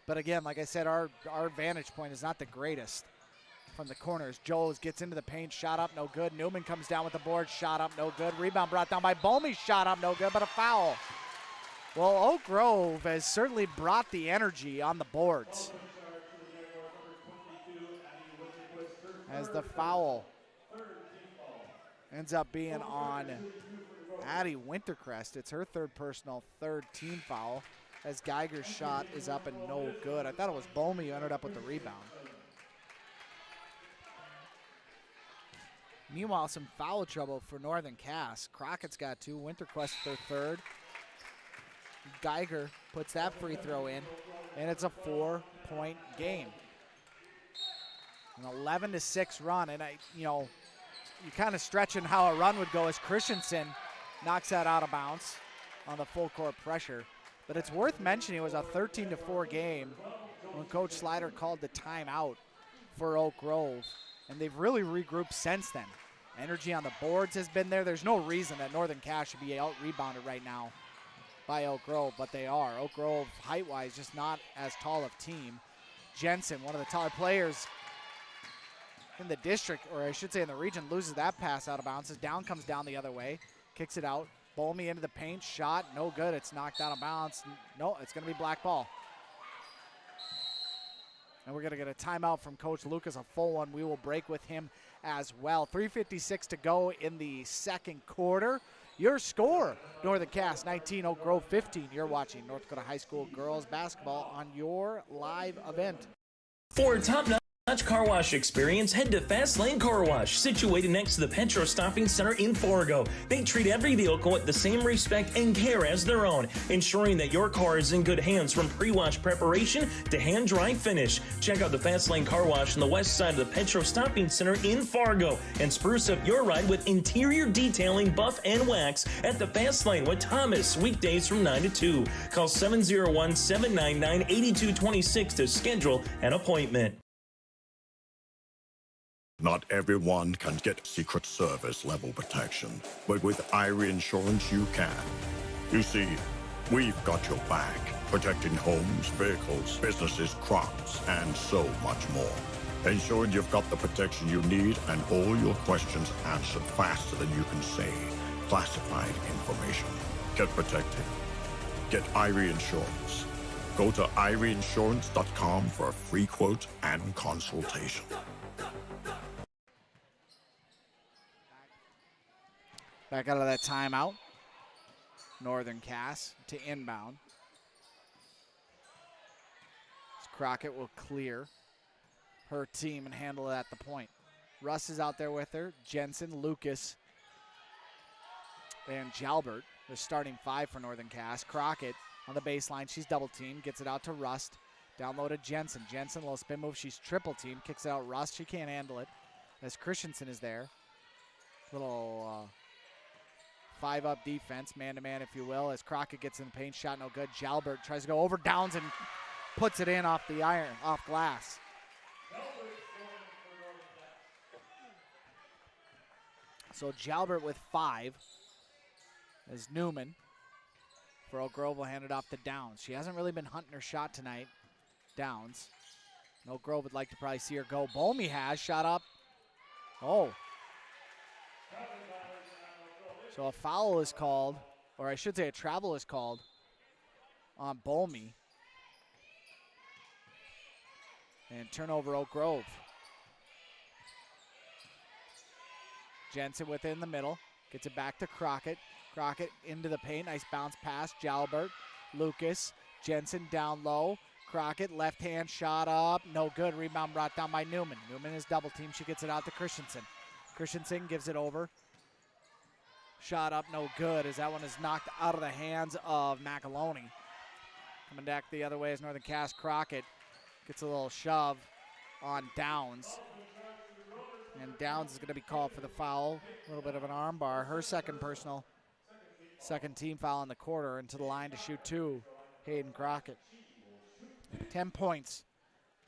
But again, like I said, our vantage point is not the greatest from the corners. Jones gets into the paint, shot up, no good. Newman comes down with the board, shot up, no good. Rebound brought down by Bolmy, shot up, no good, but a foul. Well, Oak Grove has certainly brought the energy on the boards. As the foul ends up being on Addie Wintercrest. It's her third personal, third team foul, as Geiger's shot is up and no good. I thought it was Bolmy who ended up with the rebound. Meanwhile, some foul trouble for Northern Cass. Crockett's got 2, Winterquist their third. Geiger puts that free throw in, and it's a 4-point game. An 11-6 run, and you're kind of stretching how a run would go as Christensen knocks that out of bounds on the full court pressure. But it's worth mentioning it was a 13-4 game when Coach Slider called the timeout for Oak Grove, and they've really regrouped since then. Energy on the boards has been there. There's no reason that Northern Cass should be out-rebounded right now by Oak Grove, but they are. Oak Grove, height-wise, just not as tall of team. Jensen, one of the taller players in the district, or I should say in the region, loses that pass out of bounds. As Down comes down the other way, kicks it out. Bolmy into the paint, shot, no good. It's knocked out of bounds. No, it's going to be black ball. And we're going to get a timeout from Coach Lucas, a full one. We will break with him as well. 3:56 to go in the second quarter. Your score, Northern Cass 19, Oak Grove 15. You're watching North Dakota High School girls basketball on your live event. For top-notch car wash experience, head to Fast Lane Car Wash, situated next to the Petro Stopping Center in Fargo. They treat every vehicle with the same respect and care as their own, ensuring that your car is in good hands from pre-wash preparation to hand-dry finish. Check out the Fast Lane Car Wash on the west side of the Petro Stopping Center in Fargo and spruce up your ride with interior detailing, buff, and wax at the Fast Lane with Thomas, weekdays from 9 to 2. Call 701-799-8226 to schedule an appointment. Not everyone can get Secret Service level protection, but with Irie Insurance you can. You see, We've got your back, protecting homes, vehicles, businesses, crops, and so much more. Ensuring you've got the protection you need and all your questions answered faster than you can say classified information. Get protected. Get Irie Insurance. Go to IrieInsurance.com for a free quote and consultation. Back out of that timeout. Northern Cass to inbound. Crockett will clear her team and handle it at the point. Russ is out there with her. Jensen, Lucas, and Jalbert. The starting five for Northern Cass. Crockett on the baseline. She's double teamed. Gets it out to Rust. Down low to Jensen. Jensen, little spin move. She's triple teamed. Kicks it out Rust. She can't handle it as Christensen is there. Little five-up defense, man-to-man, if you will, as Crockett gets in the paint. Shot no good. Jalbert tries to go over Downs and puts it in off the iron, off glass. So Jalbert with 5 as Newman for Oak Grove will hand it off to Downs. She hasn't really been hunting her shot tonight, Downs. And Oak Grove would like to probably see her go. Bolmy has shot up. Oh. So a foul is called, or I should say a travel is called on Bolmy. And turnover Oak Grove. Jensen within the middle. Gets it back to Crockett. Crockett into the paint. Nice bounce pass. Jalbert. Lucas. Jensen down low. Crockett left hand shot up. No good. Rebound brought down by Newman. Newman is double teamed. She gets it out to Christensen. Christensen gives it over. Shot up no good as that one is knocked out of the hands of McAloney. Coming back the other way is Northern Cass. Crockett gets a little shove on Downs. And Downs is going to be called for the foul. A little bit of an arm bar. Her second team foul in the quarter, and to the line to shoot 2, Hayden Crockett. 10 points.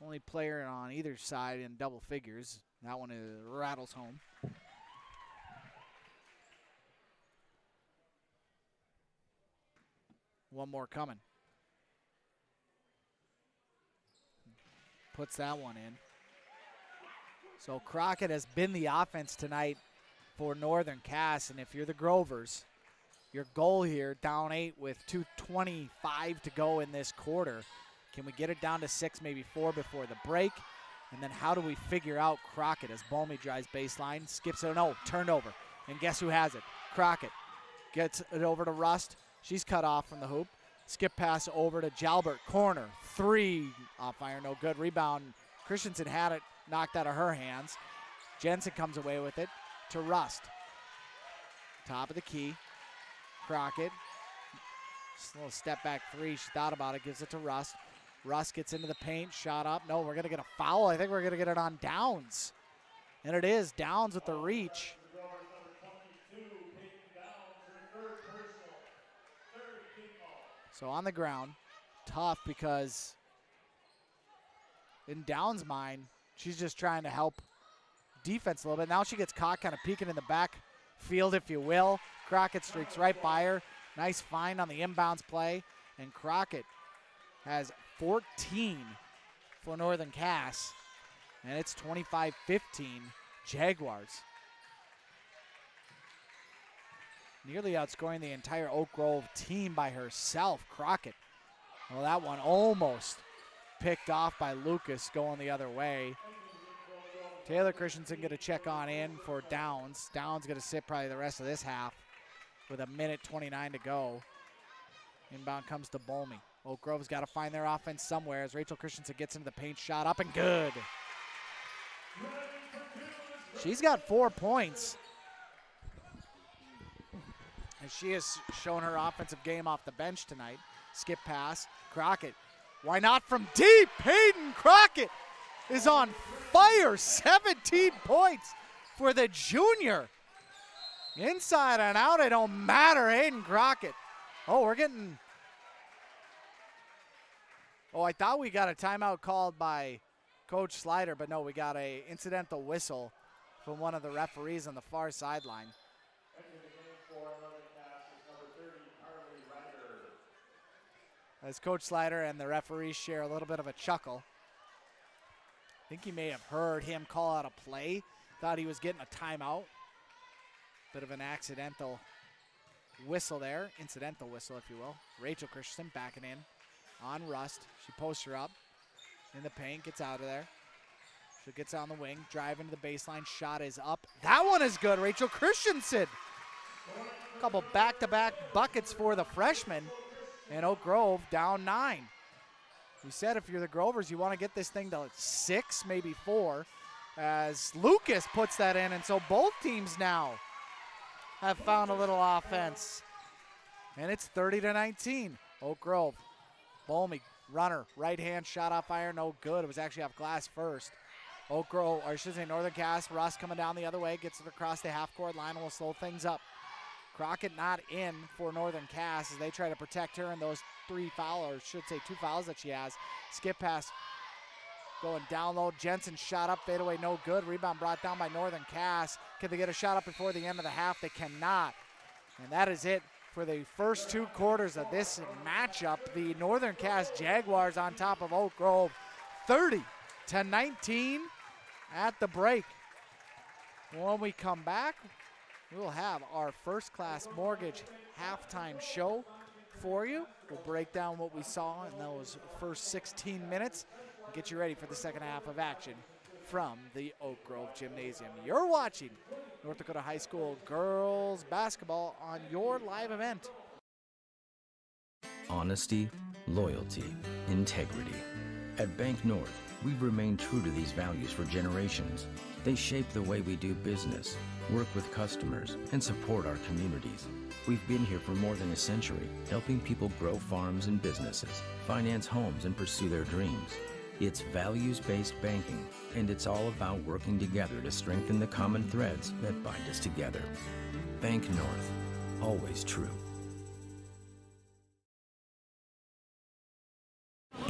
Only player on either side in double figures. That one rattles home. One more coming. Puts that one in. So Crockett has been the offense tonight for Northern Cass, and if you're the Grovers, your goal here, down 8 with 2:25 to go in this quarter. Can we get it down to 6, maybe 4 before the break? And then how do we figure out Crockett as Bolmy drives baseline, skips it, no, turned over. And guess who has it? Crockett gets it over to Rust. She's cut off from the hoop. Skip pass over to Jalbert. Corner. 3. Off iron. No good. Rebound. Christensen had it knocked out of her hands. Jensen comes away with it to Rust. Top of the key. Crockett. Just a little step back 3. She thought about it. Gives it to Rust. Rust gets into the paint. Shot up. No, we're going to get a foul. I think we're going to get it on Downs. And it is. Downs with the reach. So on the ground, tough because in Downs' mind, she's just trying to help defense a little bit. Now she gets caught kind of peeking in the back field, if you will. Crockett streaks right by her. Nice find on the inbounds play. And Crockett has 14 for Northern Cass. And it's 25-15 Jaguars. Nearly outscoring the entire Oak Grove team by herself. Crockett. Well, that one almost picked off by Lucas going the other way. Taylor Christensen going to check on in for Downs. Downs going to sit probably the rest of this half with 1:29 to go. Inbound comes to Bolmy. Oak Grove's got to find their offense somewhere as Rachel Christensen gets into the paint. Shot up and good. She's got 4 points. And she has shown her offensive game off the bench tonight. Skip pass. Crockett. Why not from deep? Hayden Crockett is on fire. 17 points for the junior. Inside and out, it don't matter. Hayden Crockett. Oh, we're getting... Oh, I thought we got a timeout called by Coach Slider, but no, we got a incidental whistle from one of the referees on the far sideline. as Coach Slider and the referees share a little bit of a chuckle. I think you may have heard him call out a play. Thought he was getting a timeout. Bit of an accidental whistle there. Incidental whistle, if you will. Rachel Christensen backing in on Rust. She posts her up in the paint, gets out of there. She gets on the wing, drive into the baseline. Shot is up. That one is good. Rachel Christensen. A couple back-to-back buckets for the freshman. And Oak Grove down 9. We said if you're the Grovers, you want to get this thing to 6, maybe 4, as Lucas puts that in. And so both teams now have found a little offense. And it's 30-19. Oak Grove. Bolmy, runner, right hand shot off iron, no good. It was actually off glass first. Oak Grove, or I should say Northern Cass, Russ coming down the other way, gets it across the half-court line and will slow things up. Crockett not in for Northern Cass as they try to protect her in those 3 fouls, or should say 2 fouls that she has. Skip pass going down low. Jensen shot up, fade away, no good. Rebound brought down by Northern Cass. Can they get a shot up before the end of the half? They cannot. And that is it for the first 2 quarters of this matchup. The Northern Cass Jaguars on top of Oak Grove, 30-19 at the break. When we come back, we will have our First Class Mortgage halftime show for you. We'll break down what we saw in those first 16 minutes and get you ready for the second half of action from the Oak Grove Gymnasium. You're watching North Dakota High School girls basketball on your live event. Honesty, loyalty, integrity. At Bank North, we've remained true to these values for generations. They shape the way we do business, work with customers, and support our communities. We've been here for more than a century, helping people grow farms and businesses, finance homes, and pursue their dreams. It's values-based banking, and it's all about working together to strengthen the common threads that bind us together. Bank North, always true.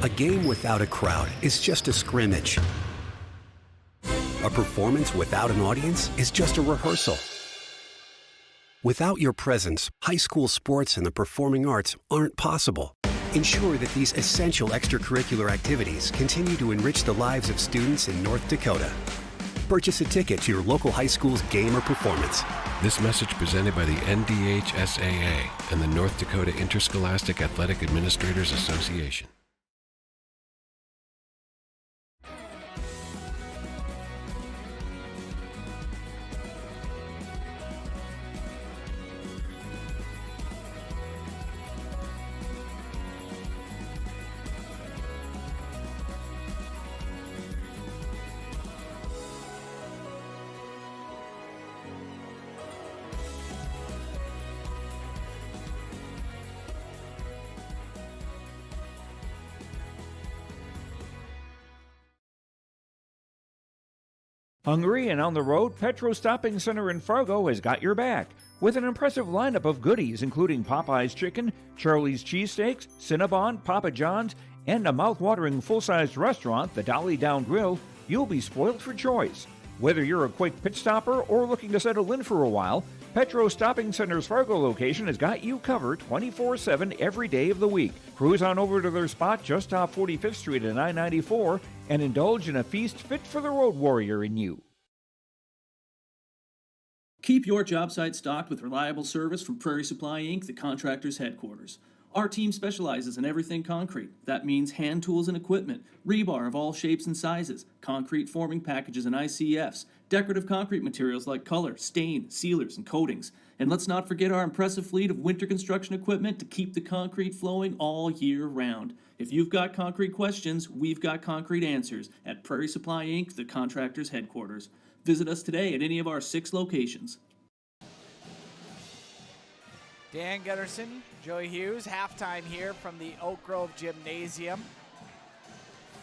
A game without a crowd is just a scrimmage. A performance without an audience is just a rehearsal. Without your presence, high school sports and the performing arts aren't possible. Ensure that these essential extracurricular activities continue to enrich the lives of students in North Dakota. Purchase a ticket to your local high school's game or performance. This message presented by the NDHSAA and the North Dakota Interscholastic Athletic Administrators Association. Hungry and on the road, Petro Stopping Center in Fargo has got your back with an impressive lineup of goodies including Popeye's Chicken, Charlie's Cheesesteaks, Cinnabon, Papa John's, and a mouth-watering full-sized restaurant, the Dolly Down Grill. You'll be spoiled for choice. Whether you're a quick pit stopper or looking to settle in for a while, Petro Stopping Center's Fargo location has got you covered 24/7 every day of the week. Cruise on over to their spot just off 45th Street and I-94 and indulge in a feast fit for the road warrior in you. Keep your job site stocked with reliable service from Prairie Supply Inc., the contractor's headquarters. Our team specializes in everything concrete. That means hand tools and equipment, rebar of all shapes and sizes, concrete forming packages and ICFs, decorative concrete materials like color, stain, sealers, and coatings. And let's not forget our impressive fleet of winter construction equipment to keep the concrete flowing all year round. If you've got concrete questions, we've got concrete answers at Prairie Supply Inc., the contractor's headquarters. Visit us today at any of our 6 locations. Dan Gunderson, Joey Hughes, halftime here from the Oak Grove Gymnasium.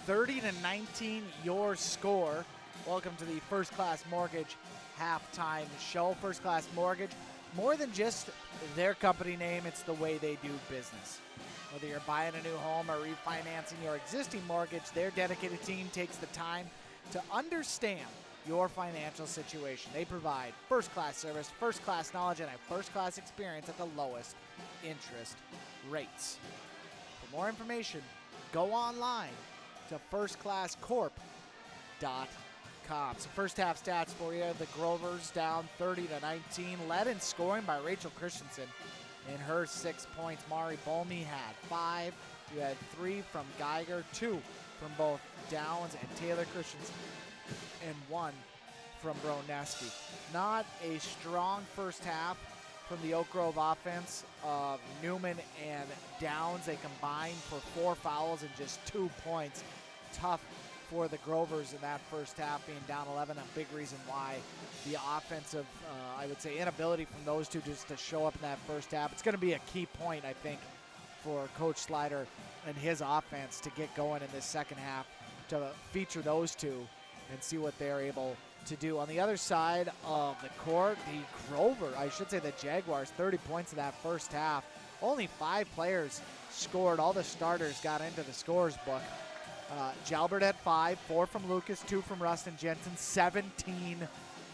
30-19 your score. Welcome to the First Class Mortgage halftime show. First Class Mortgage, more than just their company name, it's the way they do business. Whether you're buying a new home or refinancing your existing mortgage, their dedicated team takes the time to understand your financial situation. They provide first-class service, first-class knowledge, and a first-class experience at the lowest interest rates. For more information, go online to firstclasscorp.com. So first half stats for you. The Grovers down 30-19, led in scoring by Rachel Christensen in her 6 points. Mari Bolmy had 5. You had 3 from Geiger, 2 from both Downs and Taylor Christensen, and 1 from Broneski. Not a strong first half from the Oak Grove offense of Newman and Downs. They combined for 4 fouls and just 2 points. Tough for the Grovers in that first half, being down 11. A big reason why the offensive, I would say, inability from those two just to show up in that first half. It's going to be a key point, I think, for Coach Slider and his offense to get going in this second half, to feature those two and see what they're able to do. On the other side of the court, the Jaguars, 30 points in that first half. Only 5 players scored. All the starters got into the scorers book. Jalbert had 5, 4 from Lucas, 2 from Rustin Jensen, 17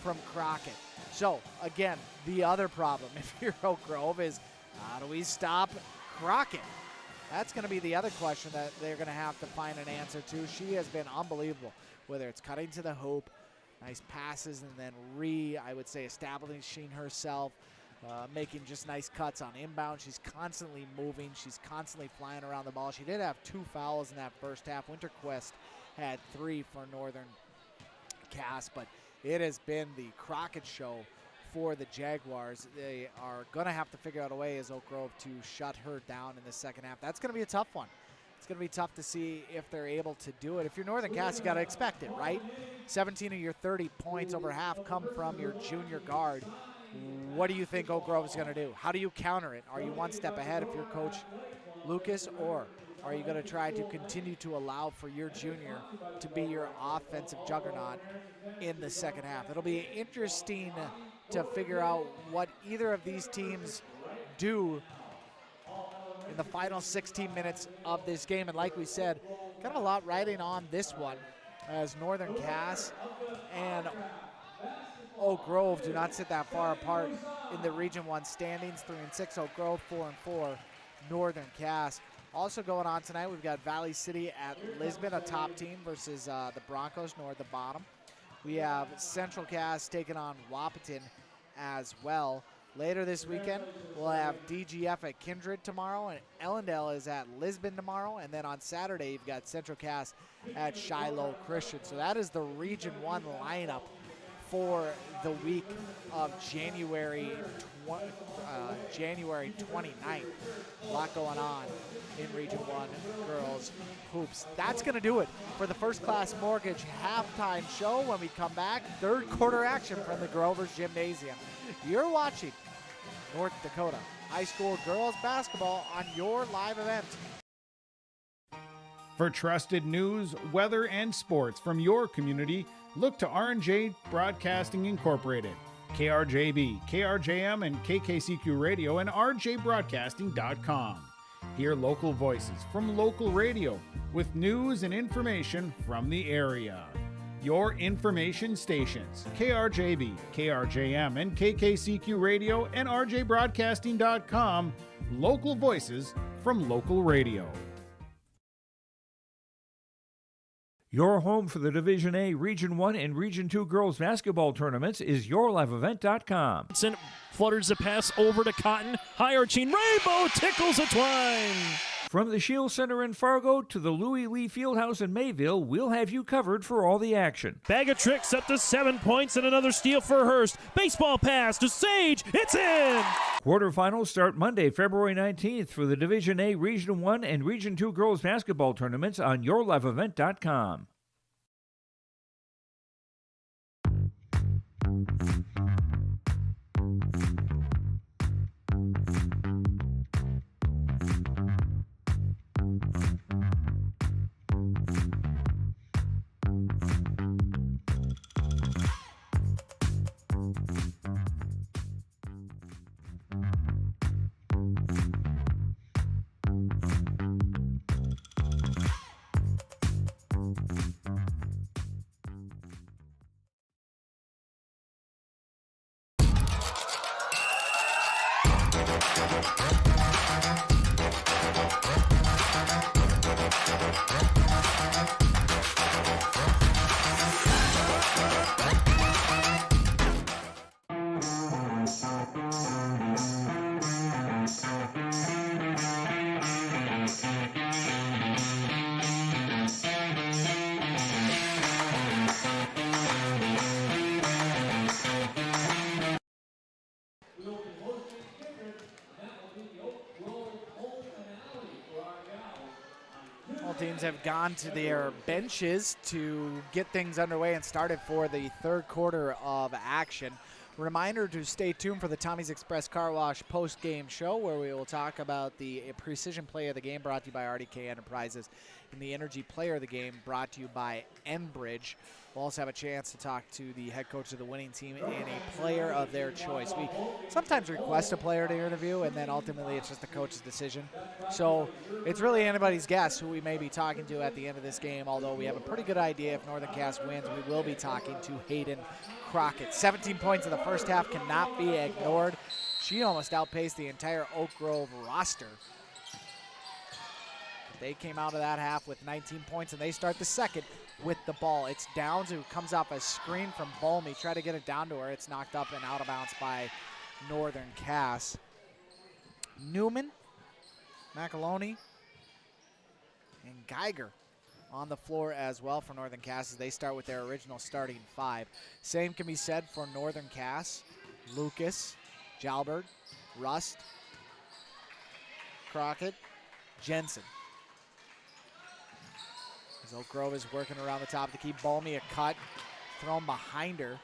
from Crockett. So, again, the other problem, if you're Oak Grove, is how do we stop Crockett? That's going to be the other question that they're going to have to find an answer to. She has been unbelievable, whether it's cutting to the hoop, nice passes, and then establishing herself, making just nice cuts on inbound. She's constantly moving. She's constantly flying around the ball. She did have 2 fouls in that first half. Winterquist had 3 for Northern Cass, but it has been the Crockett show for the Jaguars. They are going to have to figure out a way as Oak Grove to shut her down in the second half. That's going to be a tough one. It's going to be tough to see if they're able to do it. If you're Northern Cass, you got to expect it, right? 17 of your 30 points, over half, come from your junior guard. What do you think Oak Grove is going to do? How do you counter it? Are you one step ahead if you're Coach Lucas, or are you going to try to continue to allow for your junior to be your offensive juggernaut in the second half? It'll be interesting to figure out what either of these teams do in the final 16 minutes of this game. And like we said, kind of a lot riding on this one, as Northern Cass and Oak Grove do not sit that far apart in the Region 1 standings. 3-6 Oak Grove, 4-4 Northern Cass. Also going on tonight, we've got Valley City at Lisbon, a top team, versus the Broncos, north the bottom. We have Central Cass taking on Wahpeton as well. Later this weekend, we'll have DGF at Kindred tomorrow, and Ellendale is at Lisbon tomorrow. And then on Saturday, you've got Central Cass at Shiloh Christian. So that is the Region 1 lineup for the week of January 29th. A lot going on in Region 1 girls hoops. That's going to do it for the First Class Mortgage halftime show. When we come back, third quarter action from the Grovers Gymnasium. You're watching North Dakota High School girls basketball on your live event. For trusted news, weather, and sports from your community, look to R&J Broadcasting Incorporated, KRJB, KRJM, and KKCQ Radio, and rjbroadcasting.com. Hear local voices from local radio with news and information from the area. Your information stations, KRJB, KRJM, and KKCQ Radio, and rjbroadcasting.com. Local voices from local radio. Your home for the Division A, Region 1, and Region 2 girls basketball tournaments is yourliveevent.com. Flutters the pass over to Cotton. High arching rainbow tickles a twine. From the Shield Center in Fargo to the Louis Lee Fieldhouse in Mayville, we'll have you covered for all the action. Bag of tricks up to 7 points and another steal for Hurst. Baseball pass to Sage. It's in! Quarterfinals start Monday, February 19th for the Division A, Region 1, and Region 2 girls basketball tournaments on yourliveevent.com. teams have gone to their benches to get things underway and started for the third quarter of action. Reminder to stay tuned for the Tommy's Express Car Wash post-game show, where we will talk about the precision play of the game brought to you by RDK Enterprises and the energy player of the game brought to you by Enbridge. We'll also have a chance to talk to the head coach of the winning team and a player of their choice. We sometimes request a player to interview, and then ultimately it's just the coach's decision. So it's really anybody's guess who we may be talking to at the end of this game, although we have a pretty good idea if Northern Cass wins, we will be talking to Hayden Crockett. 17 points in the first half cannot be ignored. She almost outpaced the entire Oak Grove roster. They came out of that half with 19 points, and they start the second with the ball. It's Downs who comes off a screen from Bolmy. Try to get it down to her. It's knocked up and out of bounds by Northern Cass. Newman, McAloney, and Geiger on the floor as well for Northern Cass as they start with their original starting five. Same can be said for Northern Cass. Lucas, Jalbert, Rust, Crockett, Jensen. As Oak Grove is working around the top to keep Bolmy a cut. Thrown behind her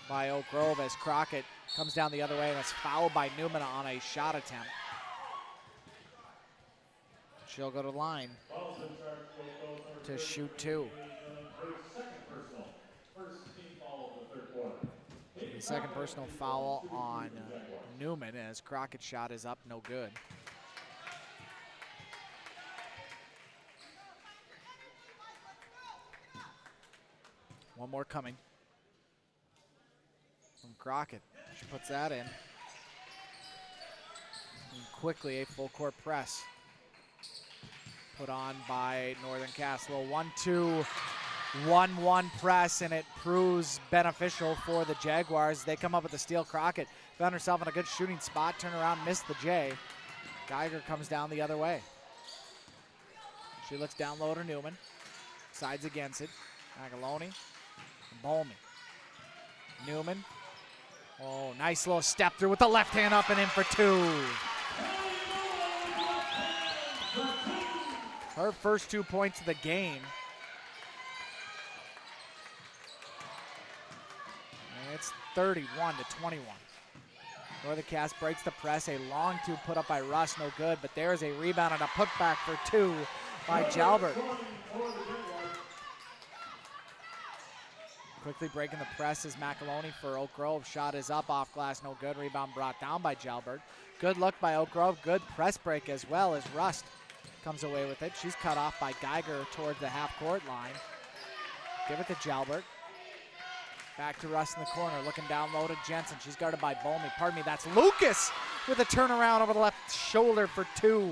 by Oak Grove as Crockett comes down the other way and is fouled by Newman on a shot attempt. She'll go to the line to shoot two. The second personal foul on Newman as Crockett's shot is up, no good. One more coming from Crockett. She puts that in. And quickly a full court press put on by Northern Cass. Little 1-2, 1-1 press, and it proves beneficial for the Jaguars. They come up with the steal. Crockett found herself in a good shooting spot, turn around, missed the J. Geiger comes down the other way. She looks down low to Newman, sides against it. Agalone, Bolmy. Newman, oh, nice little step through with the left hand up and in for two. Her first 2 points of the game. And it's 31-21. Northern Cass breaks the press. A long two put up by Russ, no good, but there is a rebound and a putback for two by Jalbert. Quickly breaking the press is McAloney for Oak Grove. Shot is up, off glass, no good. Rebound brought down by Jalbert. Good look by Oak Grove. Good press break as well as Rust comes away with it. She's cut off by Geiger towards the half-court line. Give it to Jalbert. Back to Rust in the corner, looking down low to Jensen. She's guarded by Bolmy. Pardon me, that's Lucas with a turnaround over the left shoulder for two.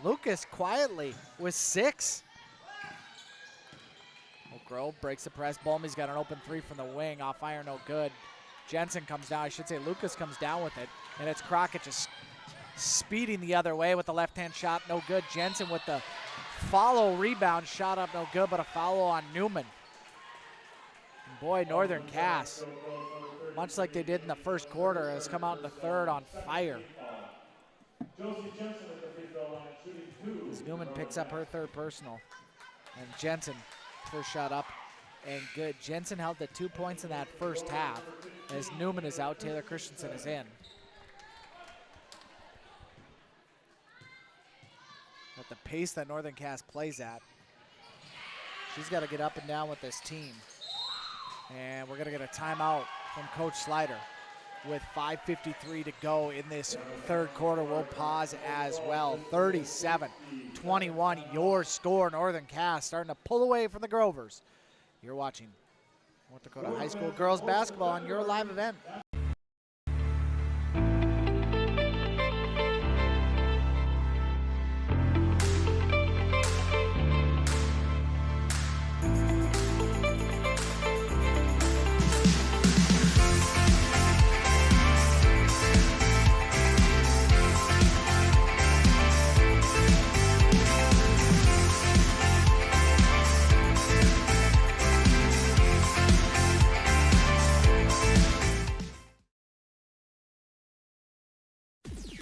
Lucas quietly with 6. Oak Grove breaks the press. Bolmy's got an open three from the wing. Off iron, no good. Jensen comes down. I should say Lucas comes down with it. And it's Crockett just speeding the other way with the left-hand shot. No good. Jensen with the follow rebound. Shot up, no good, but a foul on Newman. And boy, Northern Cass, much like they did in the first quarter, has come out in the third on fire. As Newman picks up her third personal. And Jensen, first shot up and good. Jensen held the 2 points in that first half. As Newman is out, Taylor Christensen is in. At the pace that Northern Cass plays at, she's got to get up and down with this team. And we're going to get a timeout from Coach Slider with 5:53 to go in this third quarter. We'll pause as well. 37-21, your score. Northern Cass starting to pull away from the Grovers. You're watching North Dakota High School girls basketball on your live event.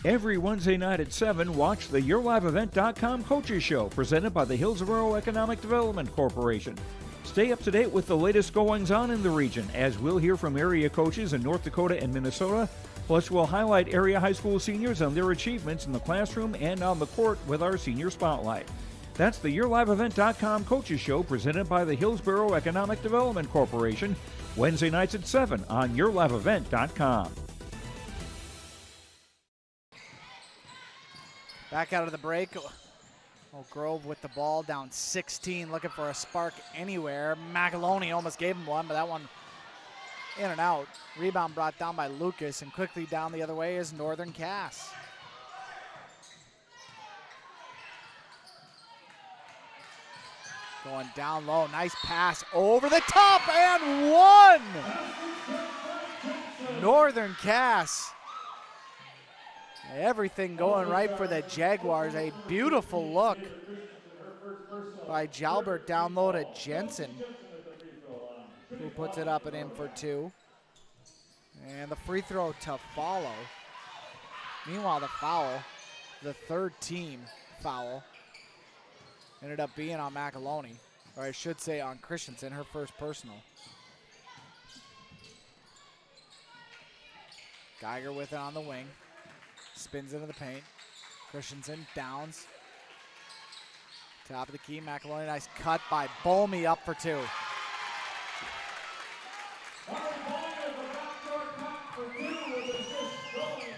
Every Wednesday night at 7, watch the YourLiveEvent.com Coaches Show, presented by the Hillsborough Economic Development Corporation. Stay up to date with the latest goings-on in the region, as we'll hear from area coaches in North Dakota and Minnesota. Plus, we'll highlight area high school seniors and their achievements in the classroom and on the court with our Senior Spotlight. That's the YourLiveEvent.com Coaches Show, presented by the Hillsborough Economic Development Corporation, Wednesday nights at 7 on YourLiveEvent.com. Back out of the break. Oak Grove with the ball, down 16, looking for a spark anywhere. McAloney almost gave him one, but that one in and out. Rebound brought down by Lucas, and quickly down the other way is Northern Cass. Going down low, nice pass over the top, and one! Northern Cass. Everything going right for the Jaguars. A beautiful look by Jalbert down low to Jensen, who puts it up and in for two. And the free throw to follow. Meanwhile, the foul, the third team foul, ended up being on McAloney, or I should say on Christensen, her first personal. Geiger with it on the wing. Spins into the paint. Christensen downs. Top of the key, McAloney, nice cut by Bolmy, up for two.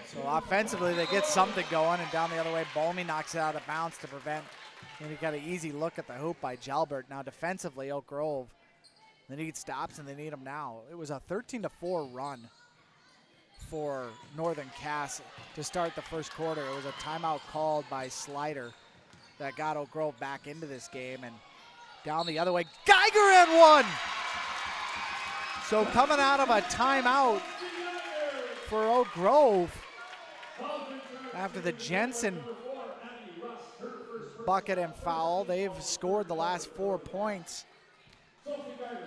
So offensively, they get something going, and down the other way, Bolmy knocks it out of bounds to prevent. And he got an easy look at the hoop by Jalbert. Now defensively, Oak Grove, they need stops, and they need them now. It was a 13-4 run for Northern Cass to start the first quarter. It was a timeout called by Slider that got Oak Grove back into this game, and down the other way, Geiger and one! So coming out of a timeout for Oak Grove after the Jensen bucket and foul, they've scored the last 4 points.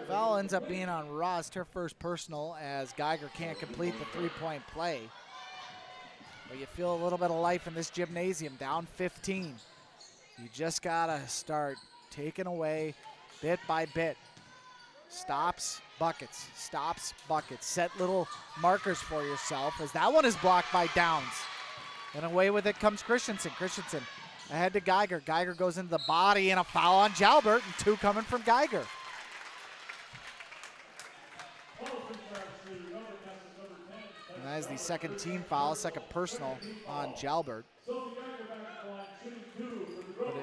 Foul ends up being on Rust, her first personal, as Geiger can't complete the three-point play. But you feel a little bit of life in this gymnasium, down 15. You just gotta start taking away bit by bit. Stops, buckets, stops, buckets. Set little markers for yourself, as that one is blocked by Downs. And away with it comes Christensen. Christensen ahead to Geiger. Geiger goes into the body, and a foul on Jalbert, and two coming from Geiger. And that is the second team foul, second personal on Jalbert. But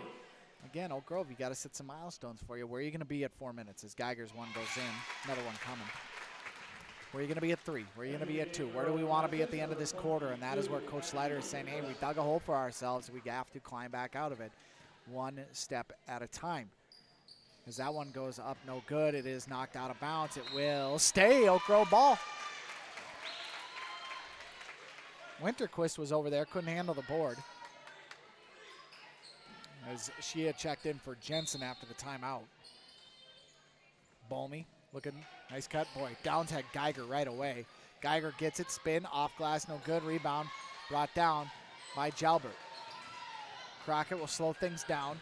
again, Oak Grove, you got to set some milestones for you. Where are you going to be at 4 minutes as Geiger's one goes in, another one coming? Where are you going to be at 3? Where are you going to be at 2? Where do we want to be at the end of this quarter? And that is where Coach Slider is saying, hey, we dug a hole for ourselves. We have to climb back out of it one step at a time. As that one goes up, no good. It is knocked out of bounds. It will stay. Oak Grove ball. Winterquist was over there, couldn't handle the board, as she had checked in for Jensen after the timeout. Bolmy looking, nice cut. Boy, Downs had Geiger right away. Geiger gets it, spin, off glass, no good. Rebound brought down by Jalbert. Crockett will slow things down.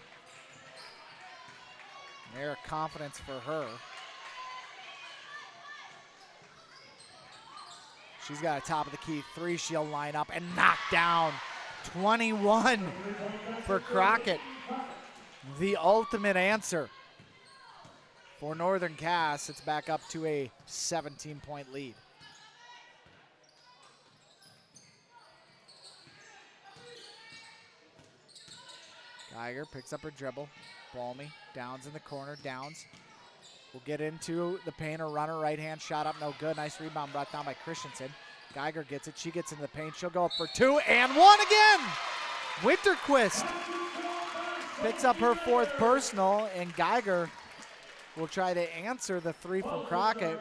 Air of confidence for her. She's got a top of the key three. She'll line up and knock down. 21 for Crockett. The ultimate answer for Northern Cass. It's back up to a 17-point lead. Geiger picks up her dribble. Balmy, Downs in the corner. Downs will get into the paint. Her runner, right hand shot up, no good. Nice rebound brought down by Christensen. Geiger gets it. She gets into the paint. She'll go up for two and one again. Winterquist picks up her fourth personal, and Geiger will try to answer the three from Crockett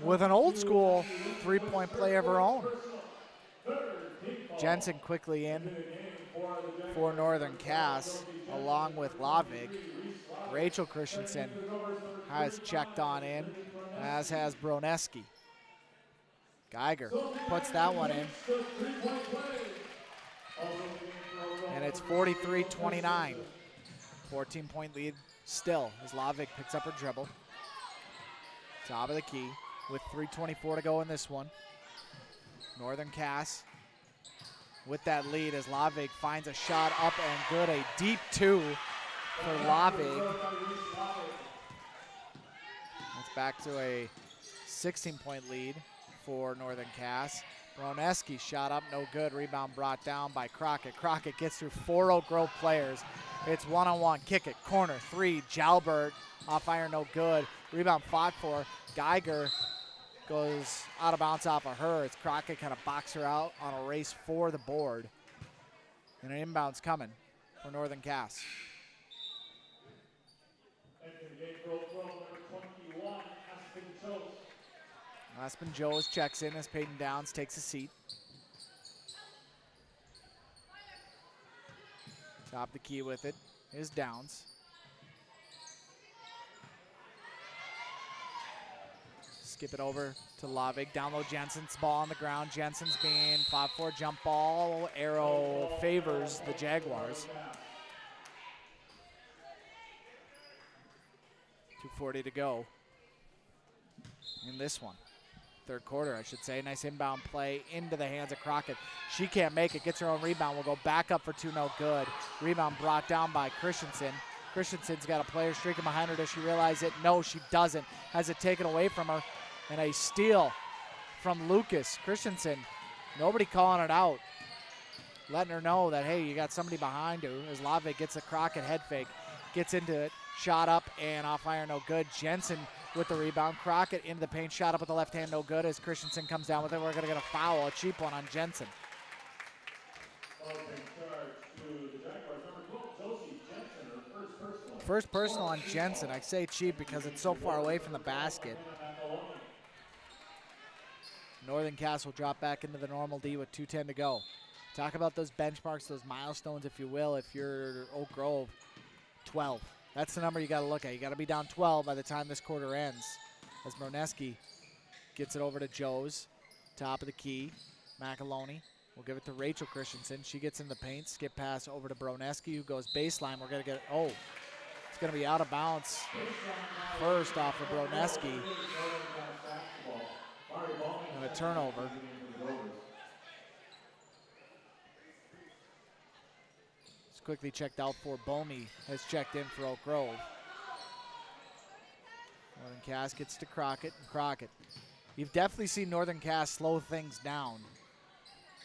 with an old school three-point play of her own. Jensen quickly in for Northern Cass, along with Lodvig. Rachel Christensen has checked on in, as has Broneski. Geiger puts that one in. And it's 43-29. 14-point lead still as Lavic picks up her dribble. Top of the key with 3:24 to go in this one. Northern Cass with that lead as Lavic finds a shot up and good. A deep two for Lavic. It's back to a 16-point lead for Northern Cass. Broneski shot up, no good. Rebound brought down by Crockett. Crockett gets through 4 Oak Grove players. It's one-on-one, kick it, corner, 3. Jalbert off iron, no good. Rebound fought for. Geiger goes out of bounds off of her. It's Crockett kind of box her out on a race for the board. And an inbound's coming for Northern Cass. Aspen Joes checks in as Peyton Downs takes a seat. Top the key with it is Downs. Skip it over to Lavic. Down low, Jensen's ball on the ground. Jensen's being fought for. Jump ball. Arrow favors the Jaguars. 2:40 to go in this one. Third quarter, I should say. Nice inbound play into the hands of Crockett. She can't make it. Gets her own rebound. Will go back up for 2, no good. Rebound brought down by Christensen. Christensen's got a player streaking behind her. Does she realize it? No, she doesn't. Has it taken away from her. And a steal from Lucas. Christensen, nobody calling it out. Letting her know that, hey, you got somebody behind her. As Lavic gets a Crockett head fake. Gets into it. Shot up and off iron, no good. Jensen with the rebound. Crockett into the paint. Shot up with the left hand, no good. As Christensen comes down with it, we're going to get a foul. A cheap one on Jensen. First personal on Jensen. I say cheap because it's so far away from the basket. Northern Cass will drop back into the normal D with 2:10 to go. Talk about those benchmarks, those milestones, if you will. If you're Oak Grove, 12. That's the number you got to look at. You got to be down 12 by the time this quarter ends. As Broneski gets it over to Joes. Top of the key. McAloney will give it to Rachel Christensen. She gets in the paint. Skip pass over to Broneski, who goes baseline. We're going to get, oh, it's going to be out of bounds first off of Broneski. And a turnover. It's quickly checked out for Bomey. Has checked in for Oak Grove. Northern Cass gets to Crockett, and Crockett. You've definitely seen Northern Cass slow things down,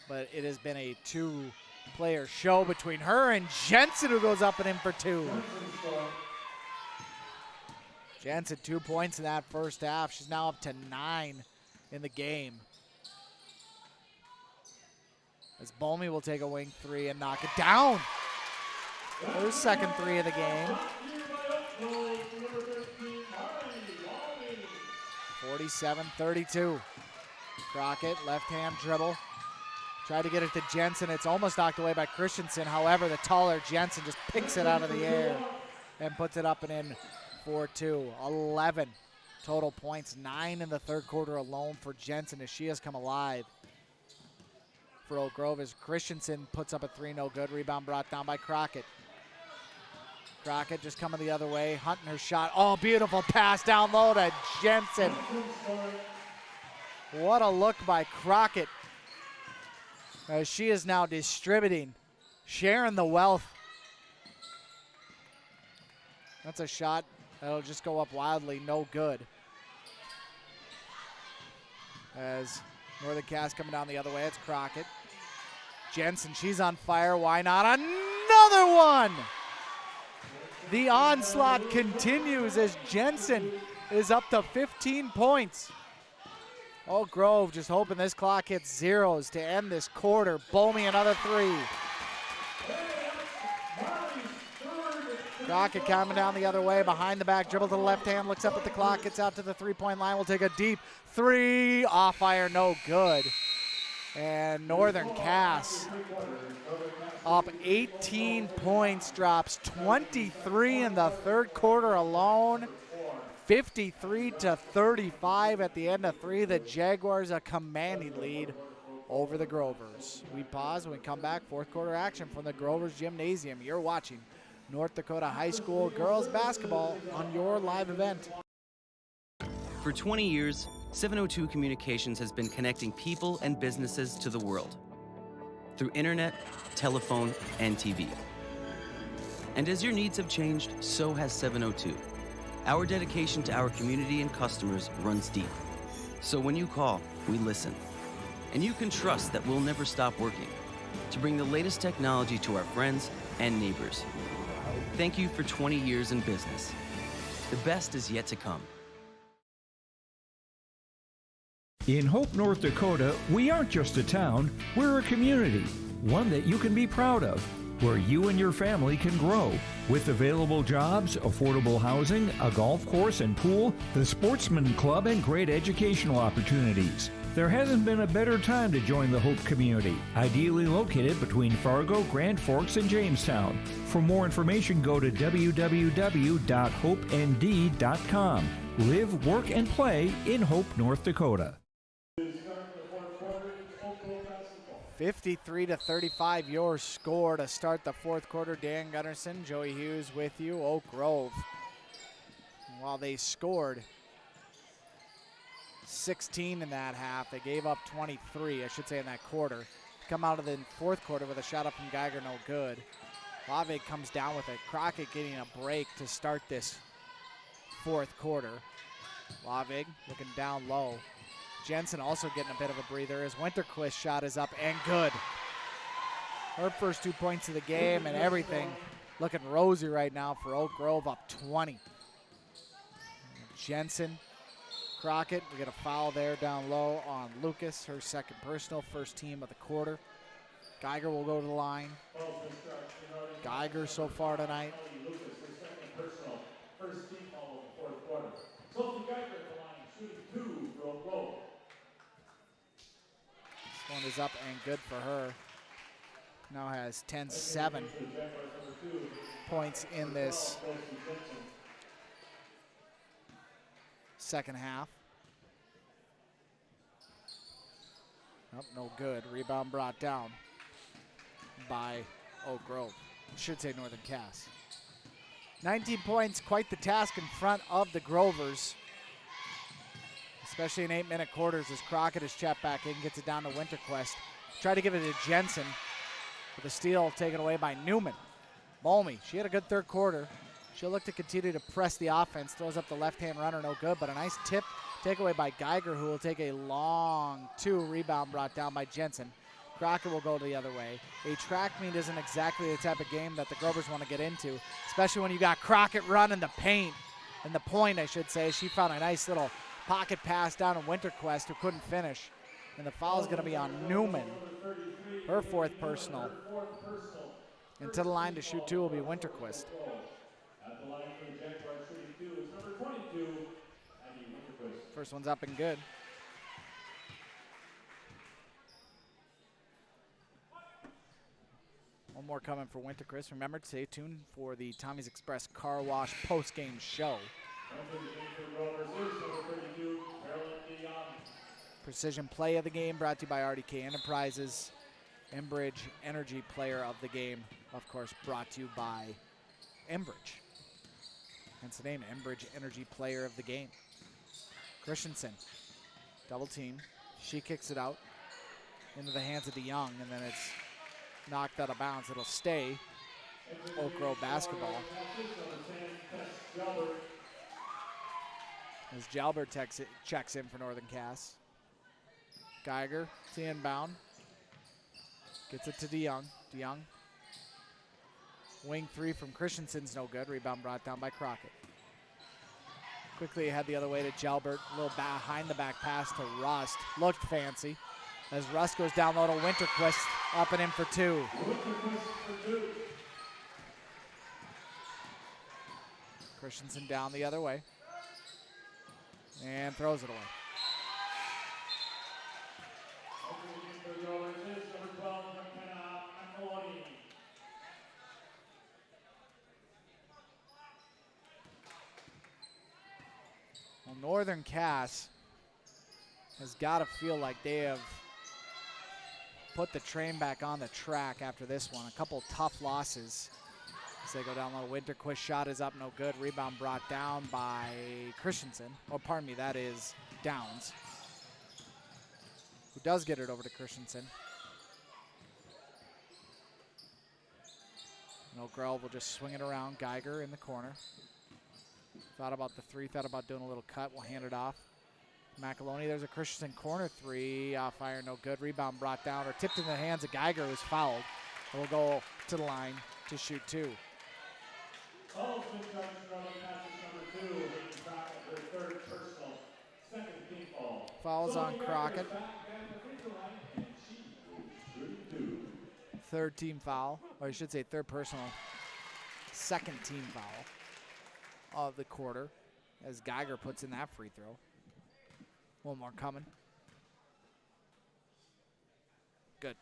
but it has been a two-player show between her and Jensen, who goes up and in for 2. Jensen, 2 points in that first half. She's now up to 9 in the game. As Bomey will take a wing 3 and knock it down. Her second 3 of the game. 47-32. Crockett, left-hand dribble. Tried to get it to Jensen. It's almost knocked away by Christensen. However, the taller Jensen just picks it out of the air and puts it up and in for 2. 11 total points. 9 in the third quarter alone for Jensen as she has come alive for Oak Grove as Christensen puts up a 3, no good. Rebound brought down by Crockett. Crockett just coming the other way, hunting her shot. Oh, beautiful pass down low to Jensen. What a look by Crockett as she is now distributing, sharing the wealth. That's a shot that'll just go up wildly, no good. As Northern Cass coming down the other way, it's Crockett. Jensen, she's on fire. Why not another one? The onslaught continues as Jensen is up to 15 points. Oak Grove just hoping this clock hits zeros to end this quarter. Bomey another 3. Crockett coming down the other way, behind the back, dribble to the left hand, looks up at the clock, gets out to the 3-point line, will take a deep 3, off iron, no good. And Northern Cass up 18 points, drops 23 in the third quarter alone. 53-35 at the end of 3. The Jaguars a commanding lead over the Grovers. We pause when we come back. Fourth quarter action from the Grovers Gymnasium. You're watching North Dakota High School girls basketball on your live event. For 20 years, 702 Communications has been connecting people and businesses to the world through internet, telephone, and TV. And as your needs have changed, so has 702. Our dedication to our community and customers runs deep. So when you call, we listen. And you can trust that we'll never stop working to bring the latest technology to our friends and neighbors. Thank you for 20 years in business. The best is yet to come. In Hope, North Dakota, we aren't just a town, we're a community, one that you can be proud of, where you and your family can grow. With available jobs, affordable housing, a golf course and pool, the Sportsman Club, and great educational opportunities. There hasn't been a better time to join the Hope community, ideally located between Fargo, Grand Forks, and Jamestown. For more information, go to www.hopend.com. Live, work, and play in Hope, North Dakota. 53-35 your score to start the fourth quarter. Dan Gunnarsson, Joey Hughes with you. Oak Grove, while they scored 16 in that half, they gave up 23, I should say, in that quarter. Come out of the fourth quarter with a shot up from Geiger, no good. Lavig comes down with it. Crockett getting a break to start this fourth quarter. Lavig looking down low. Jensen also getting a bit of a breather as Winterquist shot is up and good. Her first 2 points of the game, and everything looking rosy right now for Oak Grove, up 20. Jensen, Crockett, we get a foul there down low on Lucas, her second personal, first team of the quarter. Geiger will go to the line. Geiger so far tonight. First team foul of the fourth quarter. Sophie Geiger at the line, shooting 2 for Oak Grove. This one is up and good for her. Now has 10-7 points in this second half. Oh, no good. Rebound brought down by Oak Grove. Should say Northern Cass. 19 points, quite the task in front of the Grovers, especially in 8-minute quarters as Crockett is checked back in, gets it down to Winterquist. Try to give it to Jensen, with the steal taken away by Newman. Mulmy, she had a good third quarter. She'll look to continue to press the offense, throws up the left-hand runner, no good, but a nice tip takeaway by Geiger, who will take a long 2 rebound brought down by Jensen. Crockett will go the other way. A track meet isn't exactly the type of game that the Grovers want to get into, especially when you got Crockett running the paint, and the point, I should say. She found a nice little pocket pass down to Winterquist, who couldn't finish. And the foul is going to be on Newman, her fourth personal. And to the line to shoot 2 will be Winterquist. At the line for the Jaguars shooting 2 is number 22, Abby Winterquist. First one's up and good. One more coming for Winterquist. Remember to stay tuned for the Tommy's Express Car Wash post-game show. Precision play of the game brought to you by RDK Enterprises. Enbridge Energy Player of the game, of course, brought to you by Enbridge. Hence the name, Enbridge Energy Player of the game. Christensen, double team. She kicks it out into the hands of DeYoung, and then it's knocked out of bounds. It'll stay Oak Grove basketball. As Jalbert checks in for Northern Cass. Geiger, to inbound. Gets it to DeYoung. DeYoung. Wing 3 from Christensen's no good. Rebound brought down by Crockett. Quickly ahead the other way to Jalbert. A little behind the back pass to Rust. Looked fancy. As Rust goes down low to Winterquist. Up and in for 2. Christensen down the other way. And throws it away. Well, Northern Cass has got to feel like they have put the train back on the track after this one. A couple tough losses as they go down low. Winterquist shot is up, no good. Rebound brought down by Christensen. Oh, pardon me, that is Downs, who does get it over to Christensen. No, Grove will just swing it around. Geiger in the corner. Thought about the three, thought about doing a little cut. We'll hand it off. McAloney, there's a Christensen corner three. Off fire, no good. Rebound brought down or tipped in the hands of Geiger, who's fouled. And will go to the line to shoot two. Fouls on Crockett. Third team foul, or I should say third personal. Second team foul of the quarter as Geiger puts in that free throw. One more coming. Good.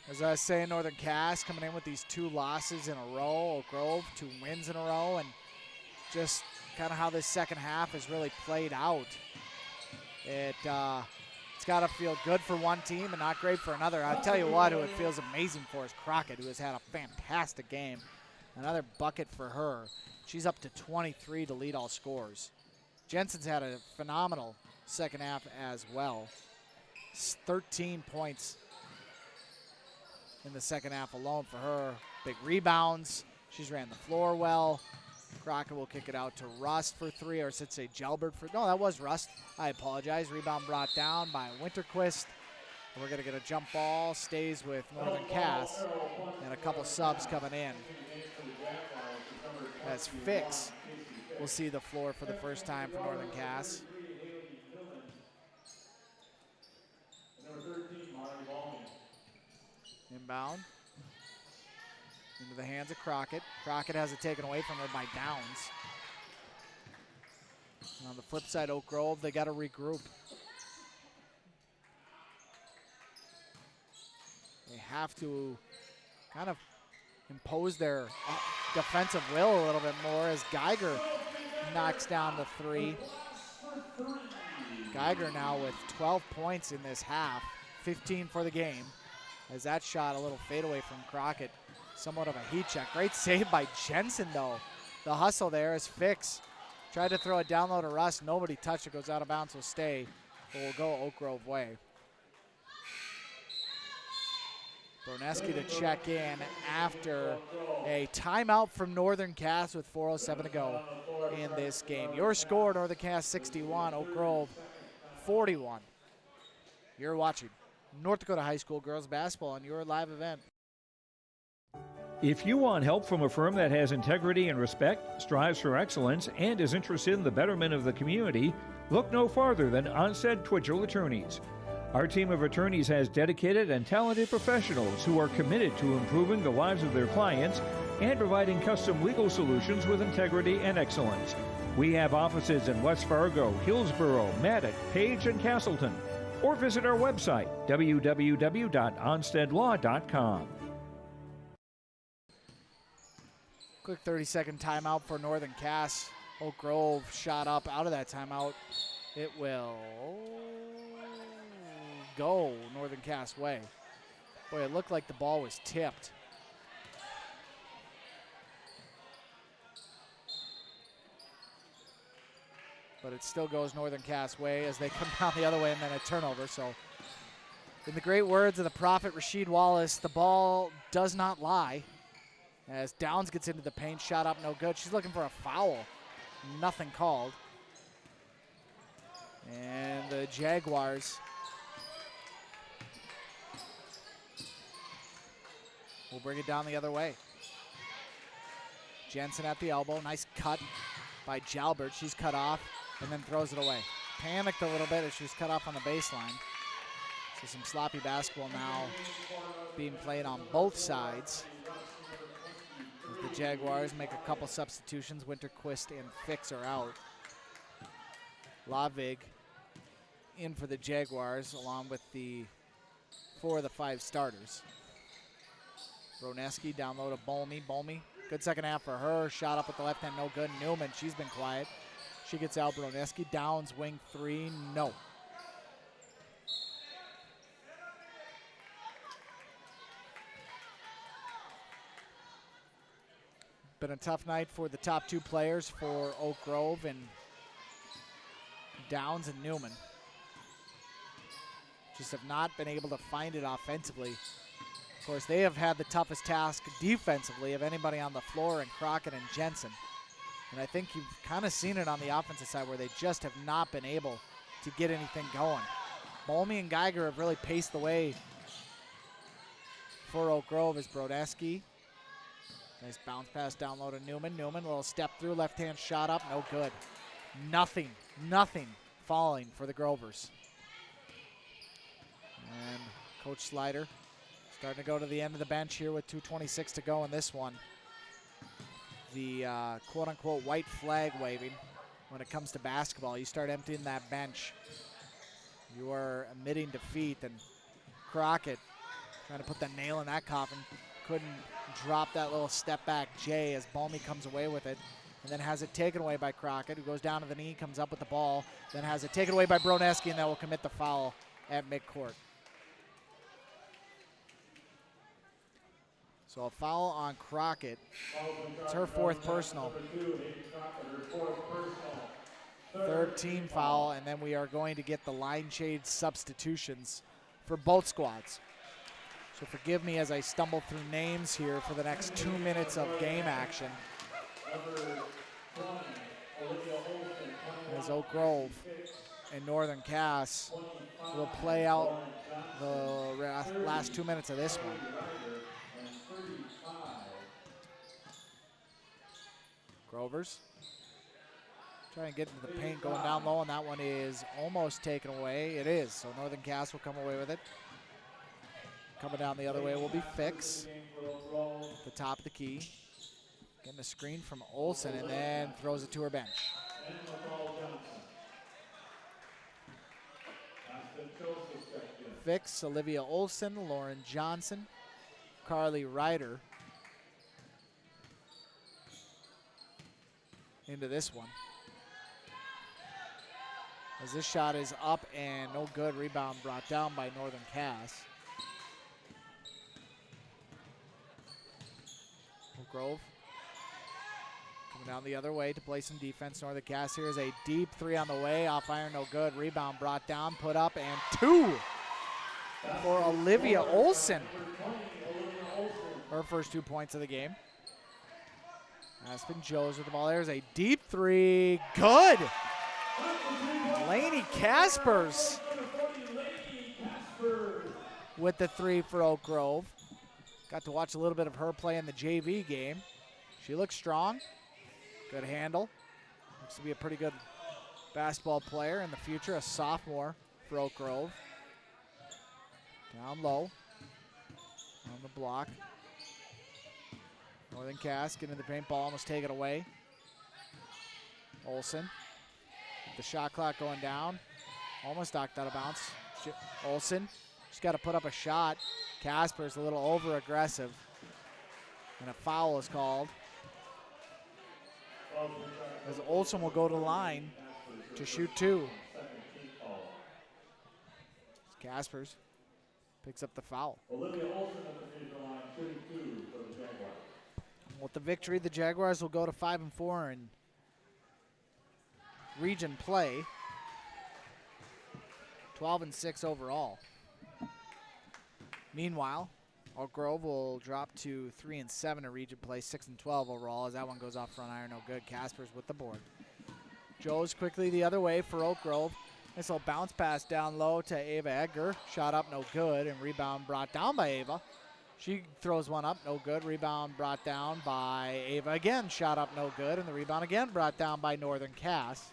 As I was saying, Northern Cass coming in with these 2 losses in a row. Oak Grove, 2 wins in a row, and just kind of how this second half has really played out. It's got to feel good for one team and not great for another. I'll tell you what, who it feels amazing for is Crockett, who has had a fantastic game. Another bucket for her. She's up to 23 to lead all scores. Jensen's had a phenomenal second half as well. 13 points in the second half alone for her. Big rebounds. She's ran the floor well. Crockett will kick it out to Rust for 3, or I should say Gelbert for, no, that was Rust. I apologize. Rebound brought down by Winterquist. We're going to get a jump ball. Stays with Northern Cass. And a couple subs coming in. As Fix will see the floor for the first time for Northern Cass. Inbound. Into the hands of Crockett. Crockett has it taken away from her by Downs. And on the flip side, Oak Grove, they got to regroup. They have to kind of impose their defensive will a little bit more as Geiger knocks down the 3. Geiger now with 12 points in this half, 15 for the game. As that shot, a little fadeaway from Crockett. Somewhat of a heat check. Great save by Jensen, though. The hustle there is Fix. Tried to throw it down low to Russ. Nobody touched it. Goes out of bounds. Will stay. But will go Oak Grove way. Broneski to check in after a timeout from Northern Cass with 4:07 to go in this game. Your score, Northern Cass 61, Oak Grove 41. You're watching North Dakota High School girls basketball on your live event. If you want help from a firm that has integrity and respect, strives for excellence, and is interested in the betterment of the community, look no farther than Onstead Twitchell Attorneys. Our team of attorneys has dedicated and talented professionals who are committed to improving the lives of their clients and providing custom legal solutions with integrity and excellence. We have offices in West Fargo, Hillsboro, Maddox, Page, and Castleton. Or visit our website, www.onsteadlaw.com. Quick 30-second timeout for Northern Cass. Oak Grove shot up out of that timeout. It will go Northern Cass way. Boy, it looked like the ball was tipped. But it still goes Northern Cass way as they come down the other way and then a turnover. So in the great words of the prophet Rasheed Wallace, the ball does not lie. As Downs gets into the paint, shot up, no good. She's looking for a foul. Nothing called. And the Jaguars will bring it down the other way. Jensen at the elbow. Nice cut by Jalbert. She's cut off and then throws it away. Panicked a little bit as she was cut off on the baseline. So some sloppy basketball now being played on both sides. The Jaguars make a couple substitutions. Winterquist and Fix are out. Lavig in for the Jaguars along with the 4 of the 5 starters. Broneski down low to Bolmy. Bolmy, good second half for her. Shot up with the left hand, no good. Newman, she's been quiet. She gets out. Broneski, Downs, wing 3, no. Been a tough night for the top two players for Oak Grove and Downs and Newman. Just have not been able to find it offensively. Of course, they have had the toughest task defensively of anybody on the floor in Crockett and Jensen. And I think you've kind of seen it on the offensive side where they just have not been able to get anything going. Bolmy and Geiger have really paced the way for Oak Grove as Brodeski. Nice bounce pass down low to Newman. Newman, a little step through, left-hand shot up, no good. Nothing falling for the Grovers. And Coach Slider starting to go to the end of the bench here with 2:26 to go in this one. The quote-unquote white flag waving when it comes to basketball. You start emptying that bench, you are admitting defeat, and Crockett trying to put the nail in that coffin. Couldn't drop that little step back J as Balmy comes away with it and then has it taken away by Crockett, who goes down to the knee, comes up with the ball, then has it taken away by Broneski, and that will commit the foul at midcourt. So a foul on Crockett. It's her fourth personal. Third team foul, and then we are going to get the line shade substitutions for both squads. So forgive me as I stumble through names here for the next 2 minutes of game action. As Oak Grove and Northern Cass will play out the last 2 minutes of this one. Grovers trying to get into the paint, going down low, and that one is almost taken away. It is, so Northern Cass will come away with it. Coming down the other way will be Fix at the top of the key. Getting a screen from Olsen and then throws it to her bench. Fix, Olivia Olsen, Lauren Johnson, Carly Ryder into this one. As this shot is up and no good. Rebound brought down by Northern Cass. Oak Grove coming down the other way to play some defense. Northern Cass here is a deep three on the way. Off iron, no good. Rebound brought down, put up, and two for Olivia Olsen. Her first 2 points of the game. Aspen Joes with the ball. There's a deep three. Good. Lainey Caspers with the three for Oak Grove. Got to watch a little bit of her play in the JV game. She looks strong. Good handle. Looks to be a pretty good basketball player in the future. A sophomore for Oak Grove. Down low. On the block. Northern Cass getting the paint, ball almost taken away. Olsen. The shot clock going down. Almost knocked out of bounds. Olsen. She's got to put up a shot. Casper's a little over-aggressive. And a foul is called. As Olsen will go to the line to shoot two. Caspers picks up the foul. Olivia Olsen at the free throw line, shooting two for the Jaguars. With the victory, the Jaguars will go to 5-4 in region play. 12-6 overall. Meanwhile, Oak Grove will drop to 3-7 in region play, 6-12 overall as that one goes off front iron, no good. Caspers with the board. Joes quickly the other way for Oak Grove. Nice little bounce pass down low to Ava Edgar. Shot up, no good, and rebound brought down by Ava. She throws one up, no good. Rebound brought down by Ava again. Shot up, no good, and the rebound again brought down by Northern Cass.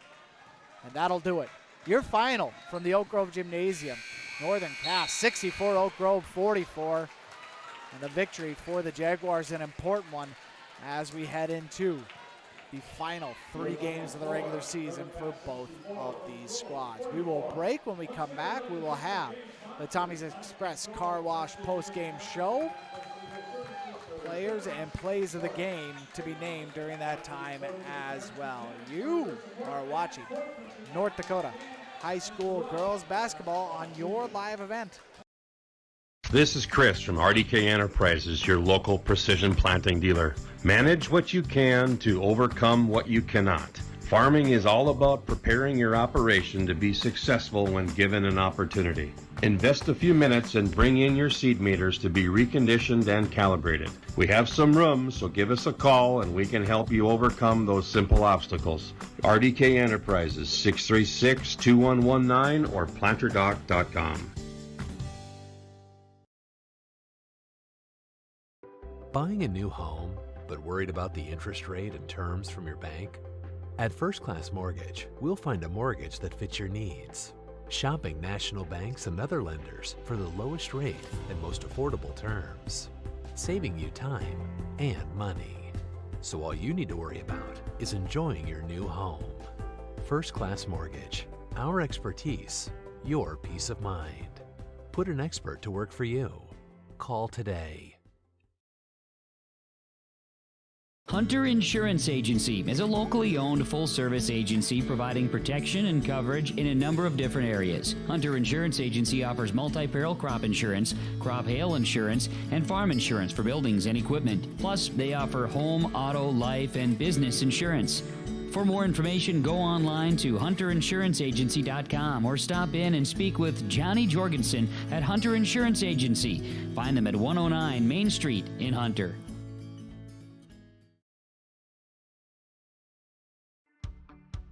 And that'll do it. Your final from the Oak Grove Gymnasium. Northern Cass 64, Oak Grove 44. And the victory for the Jaguars, an important one as we head into the final 3 games of the regular season for both of these squads. We will break. When we come back, we will have the Tommy's Express Car Wash post-game show. Players and plays of the game to be named during that time as well. You are watching North Dakota High School girls basketball on your live event. This is Chris from RDK Enterprises, your local precision planting dealer. Manage what you can to overcome what you cannot. Farming is all about preparing your operation to be successful when given an opportunity. Invest a few minutes and bring in your seed meters to be reconditioned and calibrated. We have some room, so give us a call and we can help you overcome those simple obstacles. RDK Enterprises, 636-2119 or planterdoc.com. Buying a new home, but worried about the interest rate and terms from your bank? At First Class Mortgage, we'll find a mortgage that fits your needs. Shopping national banks and other lenders for the lowest rate and most affordable terms. Saving you time and money. So all you need to worry about is enjoying your new home. First Class Mortgage. Our expertise, your peace of mind. Put an expert to work for you. Call today. Hunter Insurance Agency is a locally owned full-service agency providing protection and coverage in a number of different areas. Hunter Insurance Agency offers multi-peril crop insurance, crop hail insurance, and farm insurance for buildings and equipment. Plus, they offer home, auto, life, and business insurance. For more information, go online to hunterinsuranceagency.com or stop in and speak with Johnny Jorgensen at Hunter Insurance Agency. Find them at 109 Main Street in Hunter.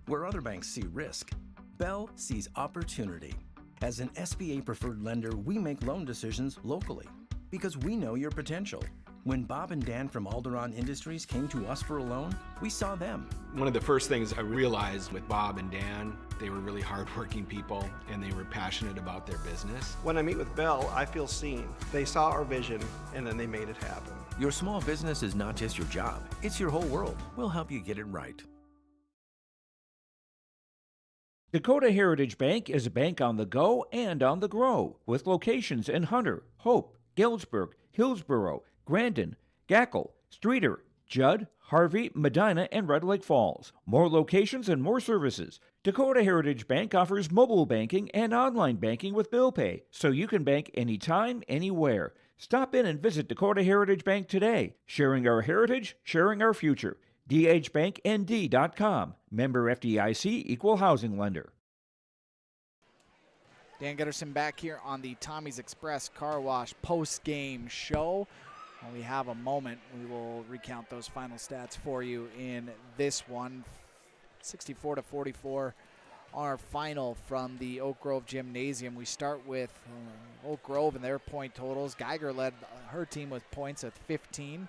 Where other banks see risk, Bell sees opportunity. As an SBA-preferred lender, we make loan decisions locally because we know your potential. When Bob and Dan from Alderon Industries came to us for a loan, we saw them. One of the first things I realized with Bob and Dan, they were really hardworking people and they were passionate about their business. When I meet with Bell, I feel seen. They saw our vision and then they made it happen. Your small business is not just your job, it's your whole world. We'll help you get it right. Dakota Heritage Bank is a bank on the go and on the grow, with locations in Hunter, Hope, Galesburg, Hillsboro, Grandin, Gackle, Streeter, Judd, Harvey, Medina, and Red Lake Falls. More locations and more services. Dakota Heritage Bank offers mobile banking and online banking with bill pay, so you can bank anytime, anywhere. Stop in and visit Dakota Heritage Bank today. Sharing our heritage, sharing our future. dhbanknd.com. Member FDIC, Equal Housing Lender. Dan Gutterson back here on the Tommy's Express Car Wash post-game show. When we have a moment, we will recount those final stats for you in this one. 64-44, our final from the Oak Grove Gymnasium. We start with Oak Grove and their point totals. Geiger led her team with points at 15.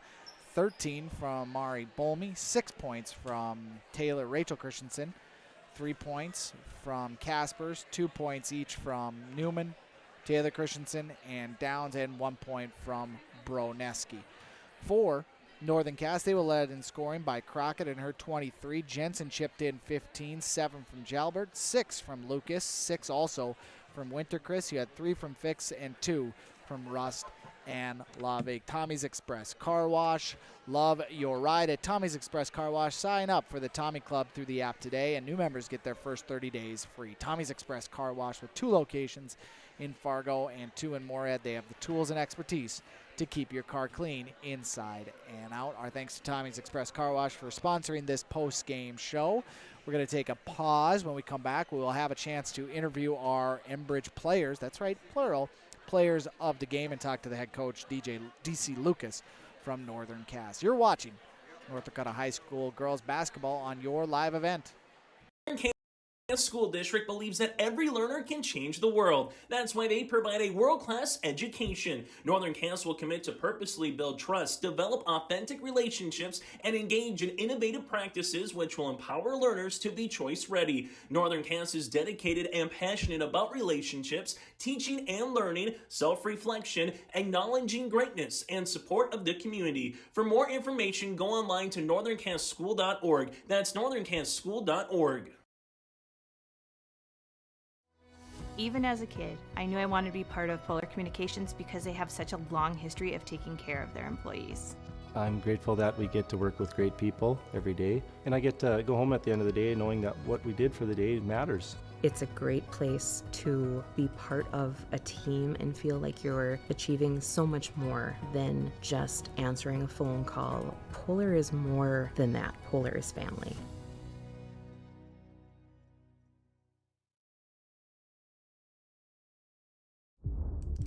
13 from Mari Bolmy, 6 points from Rachel Christensen, 3 points from Caspers, 2 points each from Newman, Taylor Christensen, and Downs, and 1 point from Broneski. For Northern Cass, they were led in scoring by Crockett and her 23. Jensen chipped in 15, 7 from Jalbert, 6 from Lucas, 6 also from Winterchris. You had 3 from Fix and 2 from Rust and Lavig. Tommy's Express Car Wash. Love your ride at Tommy's Express Car Wash. Sign up for the Tommy Club through the app today, and new members get their first 30 days free. Tommy's Express Car Wash with 2 locations in Fargo and 2 in Moorhead. They have the tools and expertise to keep your car clean inside and out. Our thanks to Tommy's Express Car Wash for sponsoring this post-game show. We're going to take a pause. When we come back, we will have a chance to interview our Enbridge players. That's right, plural. Players of the game, and talk to the head coach, DC Lucas from Northern Cass. You're watching North Dakota High School girls basketball on your live event. The school district believes that every learner can change the world. That's why they provide a world-class education. Northern Cass will commit to purposely build trust, develop authentic relationships, and engage in innovative practices which will empower learners to be choice-ready. Northern Cass is dedicated and passionate about relationships, teaching and learning, self-reflection, acknowledging greatness, and support of the community. For more information, go online to northerncasschool.org. That's northerncasschool.org. Even as a kid, I knew I wanted to be part of Polar Communications because they have such a long history of taking care of their employees. I'm grateful that we get to work with great people every day, and I get to go home at the end of the day knowing that what we did for the day matters. It's a great place to be part of a team and feel like you're achieving so much more than just answering a phone call. Polar is more than that. Polar is family.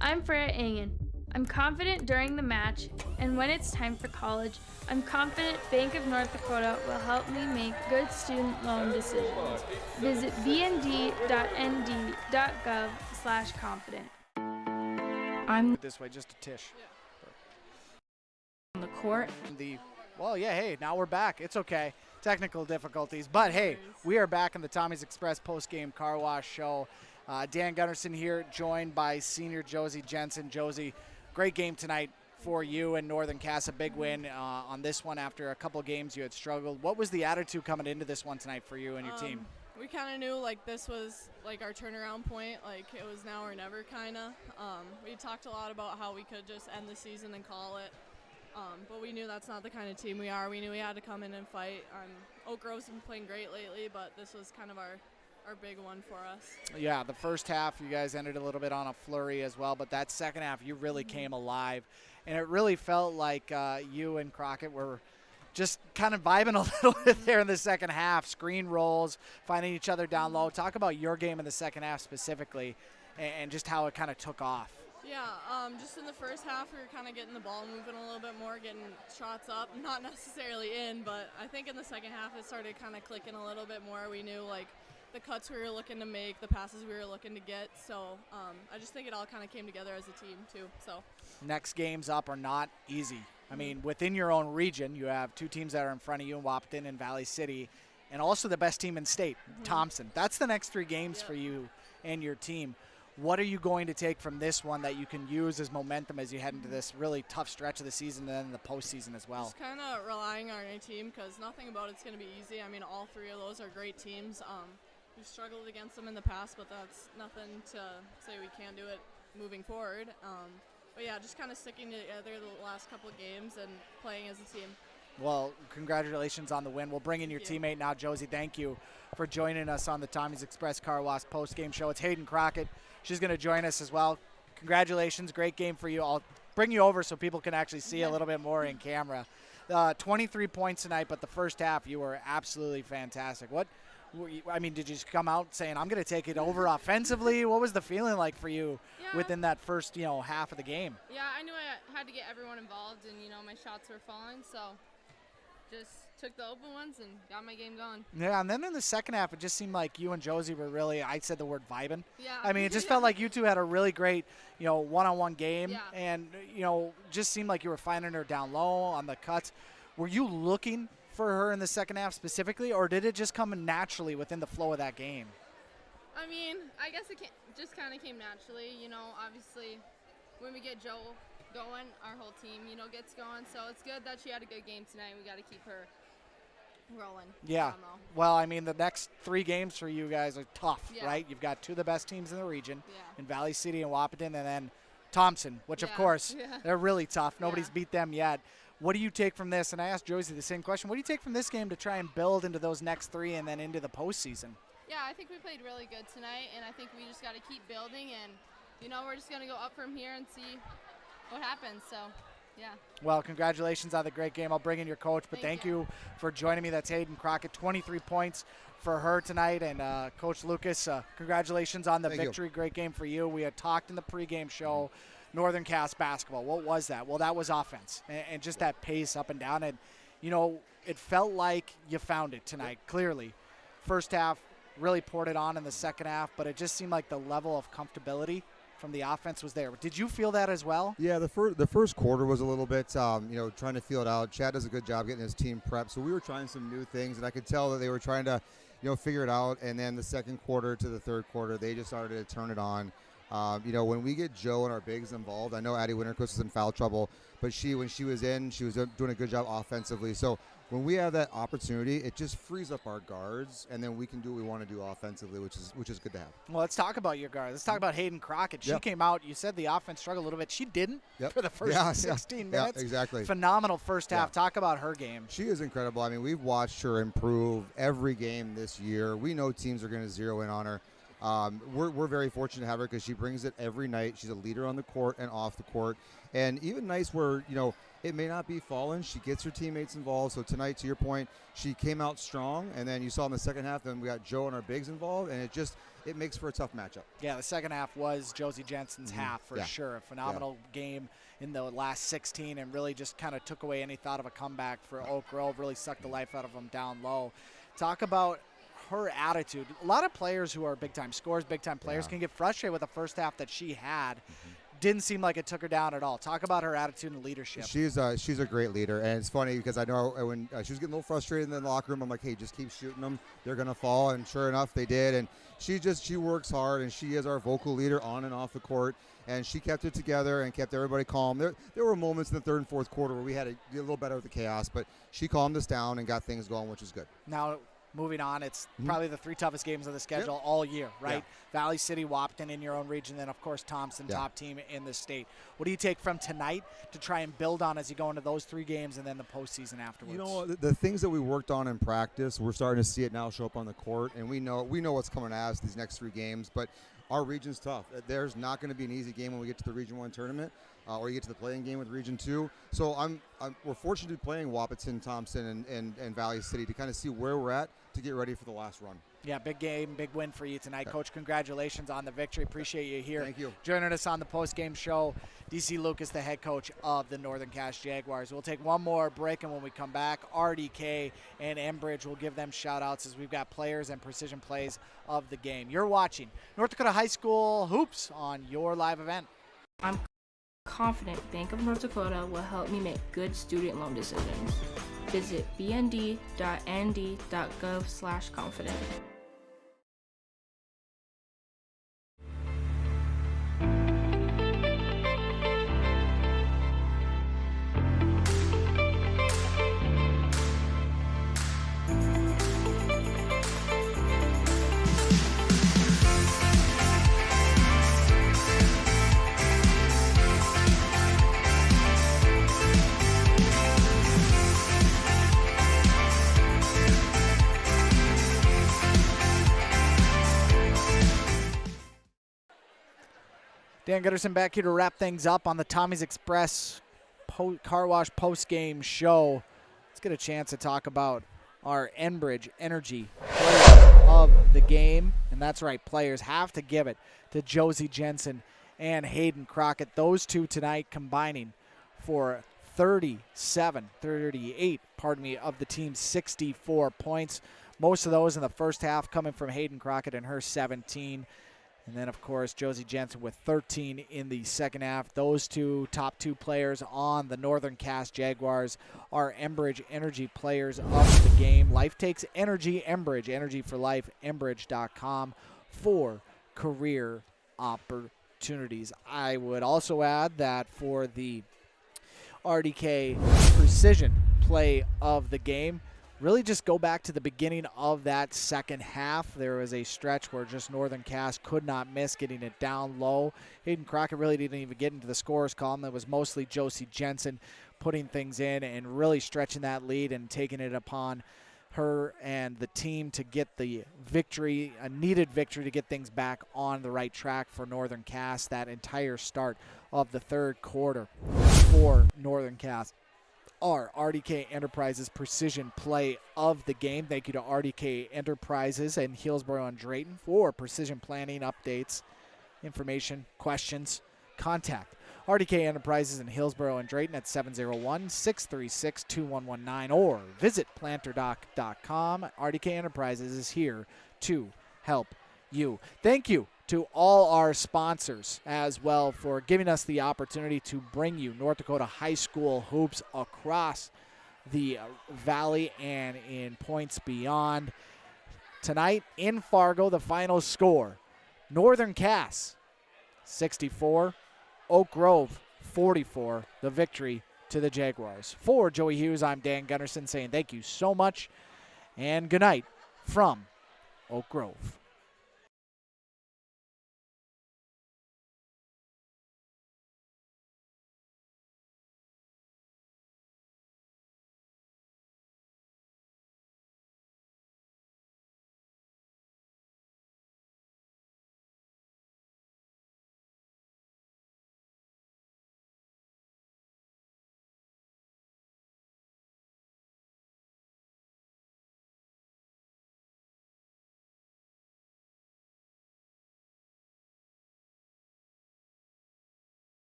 I'm Freya Engen. I'm confident during the match, and when it's time for college, I'm confident Bank of North Dakota will help me make good student loan decisions. Visit bnd.nd.gov/confident. I'm this way, just a tish. On the court. Hey, now we're back. It's okay. Technical difficulties. But hey, we are back in the Tommy's Express post-game car wash show. Dan Gunnarsson here, joined by senior Josie Jensen. Josie, great game tonight for you and Northern Cass, a big win on this one after a couple games you had struggled. What was the attitude coming into this one tonight for you and your team? We kind of knew like this was like our turnaround point, like it was now or never kind of. We talked a lot about how we could just end the season and call it, but we knew that's not the kind of team we are. We knew we had to come in and fight. Oak Grove's been playing great lately, but this was kind of our big one for us. Yeah, the first half you guys ended a little bit on a flurry as well, but that second half you really came alive, and it really felt like you and Crockett were just kind of vibing a little bit there in the second half. Screen rolls, finding each other down low. Talk about your game in the second half specifically and just how it kind of took off. Yeah, just in the first half we were kind of getting the ball moving a little bit more, getting shots up, not necessarily in, but I think in the second half it started kind of clicking a little bit more. We knew like the cuts we were looking to make, the passes we were looking to get. So I just think it all kind of came together as a team too. So next games up are not easy. I mean, within your own region, you have two teams that are in front of you in Wahpeton and Valley City, and also the best team in state, Thompson. That's the next three games for you and your team. What are you going to take from this one that you can use as momentum as you head into this really tough stretch of the season and then the postseason as well? Just kind of relying on our team because nothing about it's going to be easy. I mean, all three of those are great teams. We've struggled against them in the past, but that's nothing to say we can't do it moving forward. But yeah, just kind of sticking together the last couple of games and playing as a team. Well, congratulations on the win. We'll bring in your teammate now, Josie. Thank you for joining us on the Tommy's Express Car Wash post-game show. It's Hayden Crockett. She's going to join us as well. Congratulations. Great game for you. I'll bring you over so people can actually see a little bit more in camera. 23 points tonight, but the first half you were absolutely fantastic. Did you just come out saying, I'm going to take it over offensively? What was the feeling like for you within that first, half of the game? Yeah, I knew I had to get everyone involved, and, my shots were falling, so just took the open ones and got my game going. Yeah, and then in the second half, it just seemed like you and Josie were really, I said the word vibing. Yeah. I mean, it just felt like you two had a really great, one-on-one game, and, just seemed like you were finding her down low on the cuts. Were you looking for her in the second half specifically, or did it just come naturally within the flow of that game? I mean, I guess it just kind of came naturally. Obviously, when we get Joe going, our whole team, gets going. So it's good that she had a good game tonight. We got to keep her rolling. Yeah. Well, I mean, the next three games for you guys are tough, right? You've got two of the best teams in the region in Valley City and Wahpeton, and then Thompson, which, of course, they're really tough. Nobody's beat them yet. What do you take from this? And I asked Josie the same question. What do you take from this game to try and build into those next three and then into the postseason? Yeah, I think we played really good tonight, and I think we just got to keep building, and, we're just going to go up from here and see what happens. So, yeah. Well, congratulations on the great game. I'll bring in your coach, but thank you for joining me. That's Hayden Crockett, 23 points for her tonight. And Coach Lucas, congratulations on the victory. Great game for you. We had talked in the pregame show, Northern Cass basketball. What was that? Well, that was offense and just that pace up and down. And, it felt like you found it tonight, clearly. First half, really poured it on in the second half, but it just seemed like the level of comfortability from the offense was there. Did you feel that as well? Yeah, the first quarter was a little bit, trying to feel it out. Chad does a good job getting his team prepped, so we were trying some new things, and I could tell that they were trying to, figure it out. And then the second quarter to the third quarter, they just started to turn it on. When we get Joe and our bigs involved, I know Addie Winterquist was in foul trouble, but when she was in, she was doing a good job offensively. So when we have that opportunity, it just frees up our guards, and then we can do what we want to do offensively, which is good to have. Well, let's talk about your guard. Let's talk about Hayden Crockett. She came out. You said the offense struggled a little bit. She didn't for the first 16 minutes. Yeah, exactly. Phenomenal first half. Talk about her game. She is incredible. I mean, we've watched her improve every game this year. We know teams are going to zero in on her. We're very fortunate to have her because she brings it every night. She's a leader on the court and off the court. And even nights where, it may not be falling, she gets her teammates involved. So tonight, to your point, she came out strong. And then you saw in the second half, then we got Joe and our bigs involved. And it makes for a tough matchup. Yeah, the second half was Josie Jensen's half for sure. A phenomenal game in the last 16 and really just kind of took away any thought of a comeback for Oak Grove, really sucked the life out of them down low. Talk about her attitude. A lot of players who are big-time scorers, big-time players can get frustrated with the first half that she had. Didn't seem like it took her down at all. Talk about her attitude and leadership. She's a great leader, and it's funny because I know when she was getting a little frustrated in the locker room, I'm like, hey, just keep shooting them. They're going to fall, and sure enough, they did. And she works hard, and she is our vocal leader on and off the court, and she kept it together and kept everybody calm. There were moments in the third and fourth quarter where we had to get a little better with the chaos, but she calmed us down and got things going, which is good. Now, moving on, it's probably the 3 toughest games of the schedule all year, right? Valley City, Wapton in your own region, then, of course, Thompson, top team in the state. What do you take from tonight to try and build on as you go into those 3 games and then the postseason afterwards? The things that we worked on in practice, we're starting to see it now show up on the court, and we know what's coming at us these next 3 games, but our region's tough. There's not going to be an easy game when we get to the Region 1 tournament. Or you get to the playing game with Region 2. So we're fortunate to be playing Wapton, Thompson, and Valley City to kind of see where we're at to get ready for the last run. Yeah, big game, big win for you tonight. Coach, congratulations on the victory. Appreciate you here. Thank you. Joining us on the post-game show, DC Lucas, the head coach of the Northern Cass Jaguars. We'll take one more break, and when we come back, RDK and Enbridge will give them shout-outs as we've got players and precision plays of the game. You're watching North Dakota High School Hoops on your live event. I'm confident Bank of North Dakota will help me make good student loan decisions. Visit bnd.nd.gov/confident. Dan Gutterson back here to wrap things up on the Tommy's Express Car Wash post-game show. Let's get a chance to talk about our Enbridge Energy player of the game. And that's right, players have to give it to Josie Jensen and Hayden Crockett. Those two tonight combining for 38, of the team's 64 points. Most of those in the first half coming from Hayden Crockett and her 17. And then, of course, Josie Jensen with 13 in the second half. Those top two players on the Northern Cass Jaguars are Enbridge Energy players of the game. Life takes energy. Enbridge, energy for life, enbridge.com for career opportunities. I would also add that for the RDK precision play of the game, really just go back to the beginning of that second half. There was a stretch where just Northern Cass could not miss getting it down low. Hayden Crockett really didn't even get into the scorers column. It was mostly Josie Jensen putting things in and really stretching that lead and taking it upon her and the team to get the victory, a needed victory to get things back on the right track for Northern Cass that entire start of the third quarter for Northern Cass. Our RDK Enterprises precision play of the game. Thank you to RDK Enterprises and Hillsborough and Drayton for precision planning updates, information, questions. Contact RDK Enterprises in Hillsborough and Drayton at 701-636-2119 or visit planterdoc.com. RDK Enterprises is here to help you. Thank you to all our sponsors as well for giving us the opportunity to bring you North Dakota high school hoops across the valley and in points beyond. Tonight in Fargo, the final score, Northern Cass 64, Oak Grove 44, the victory to the Jaguars. For Joey Hughes, I'm Dan Gunderson saying thank you so much and good night from Oak Grove.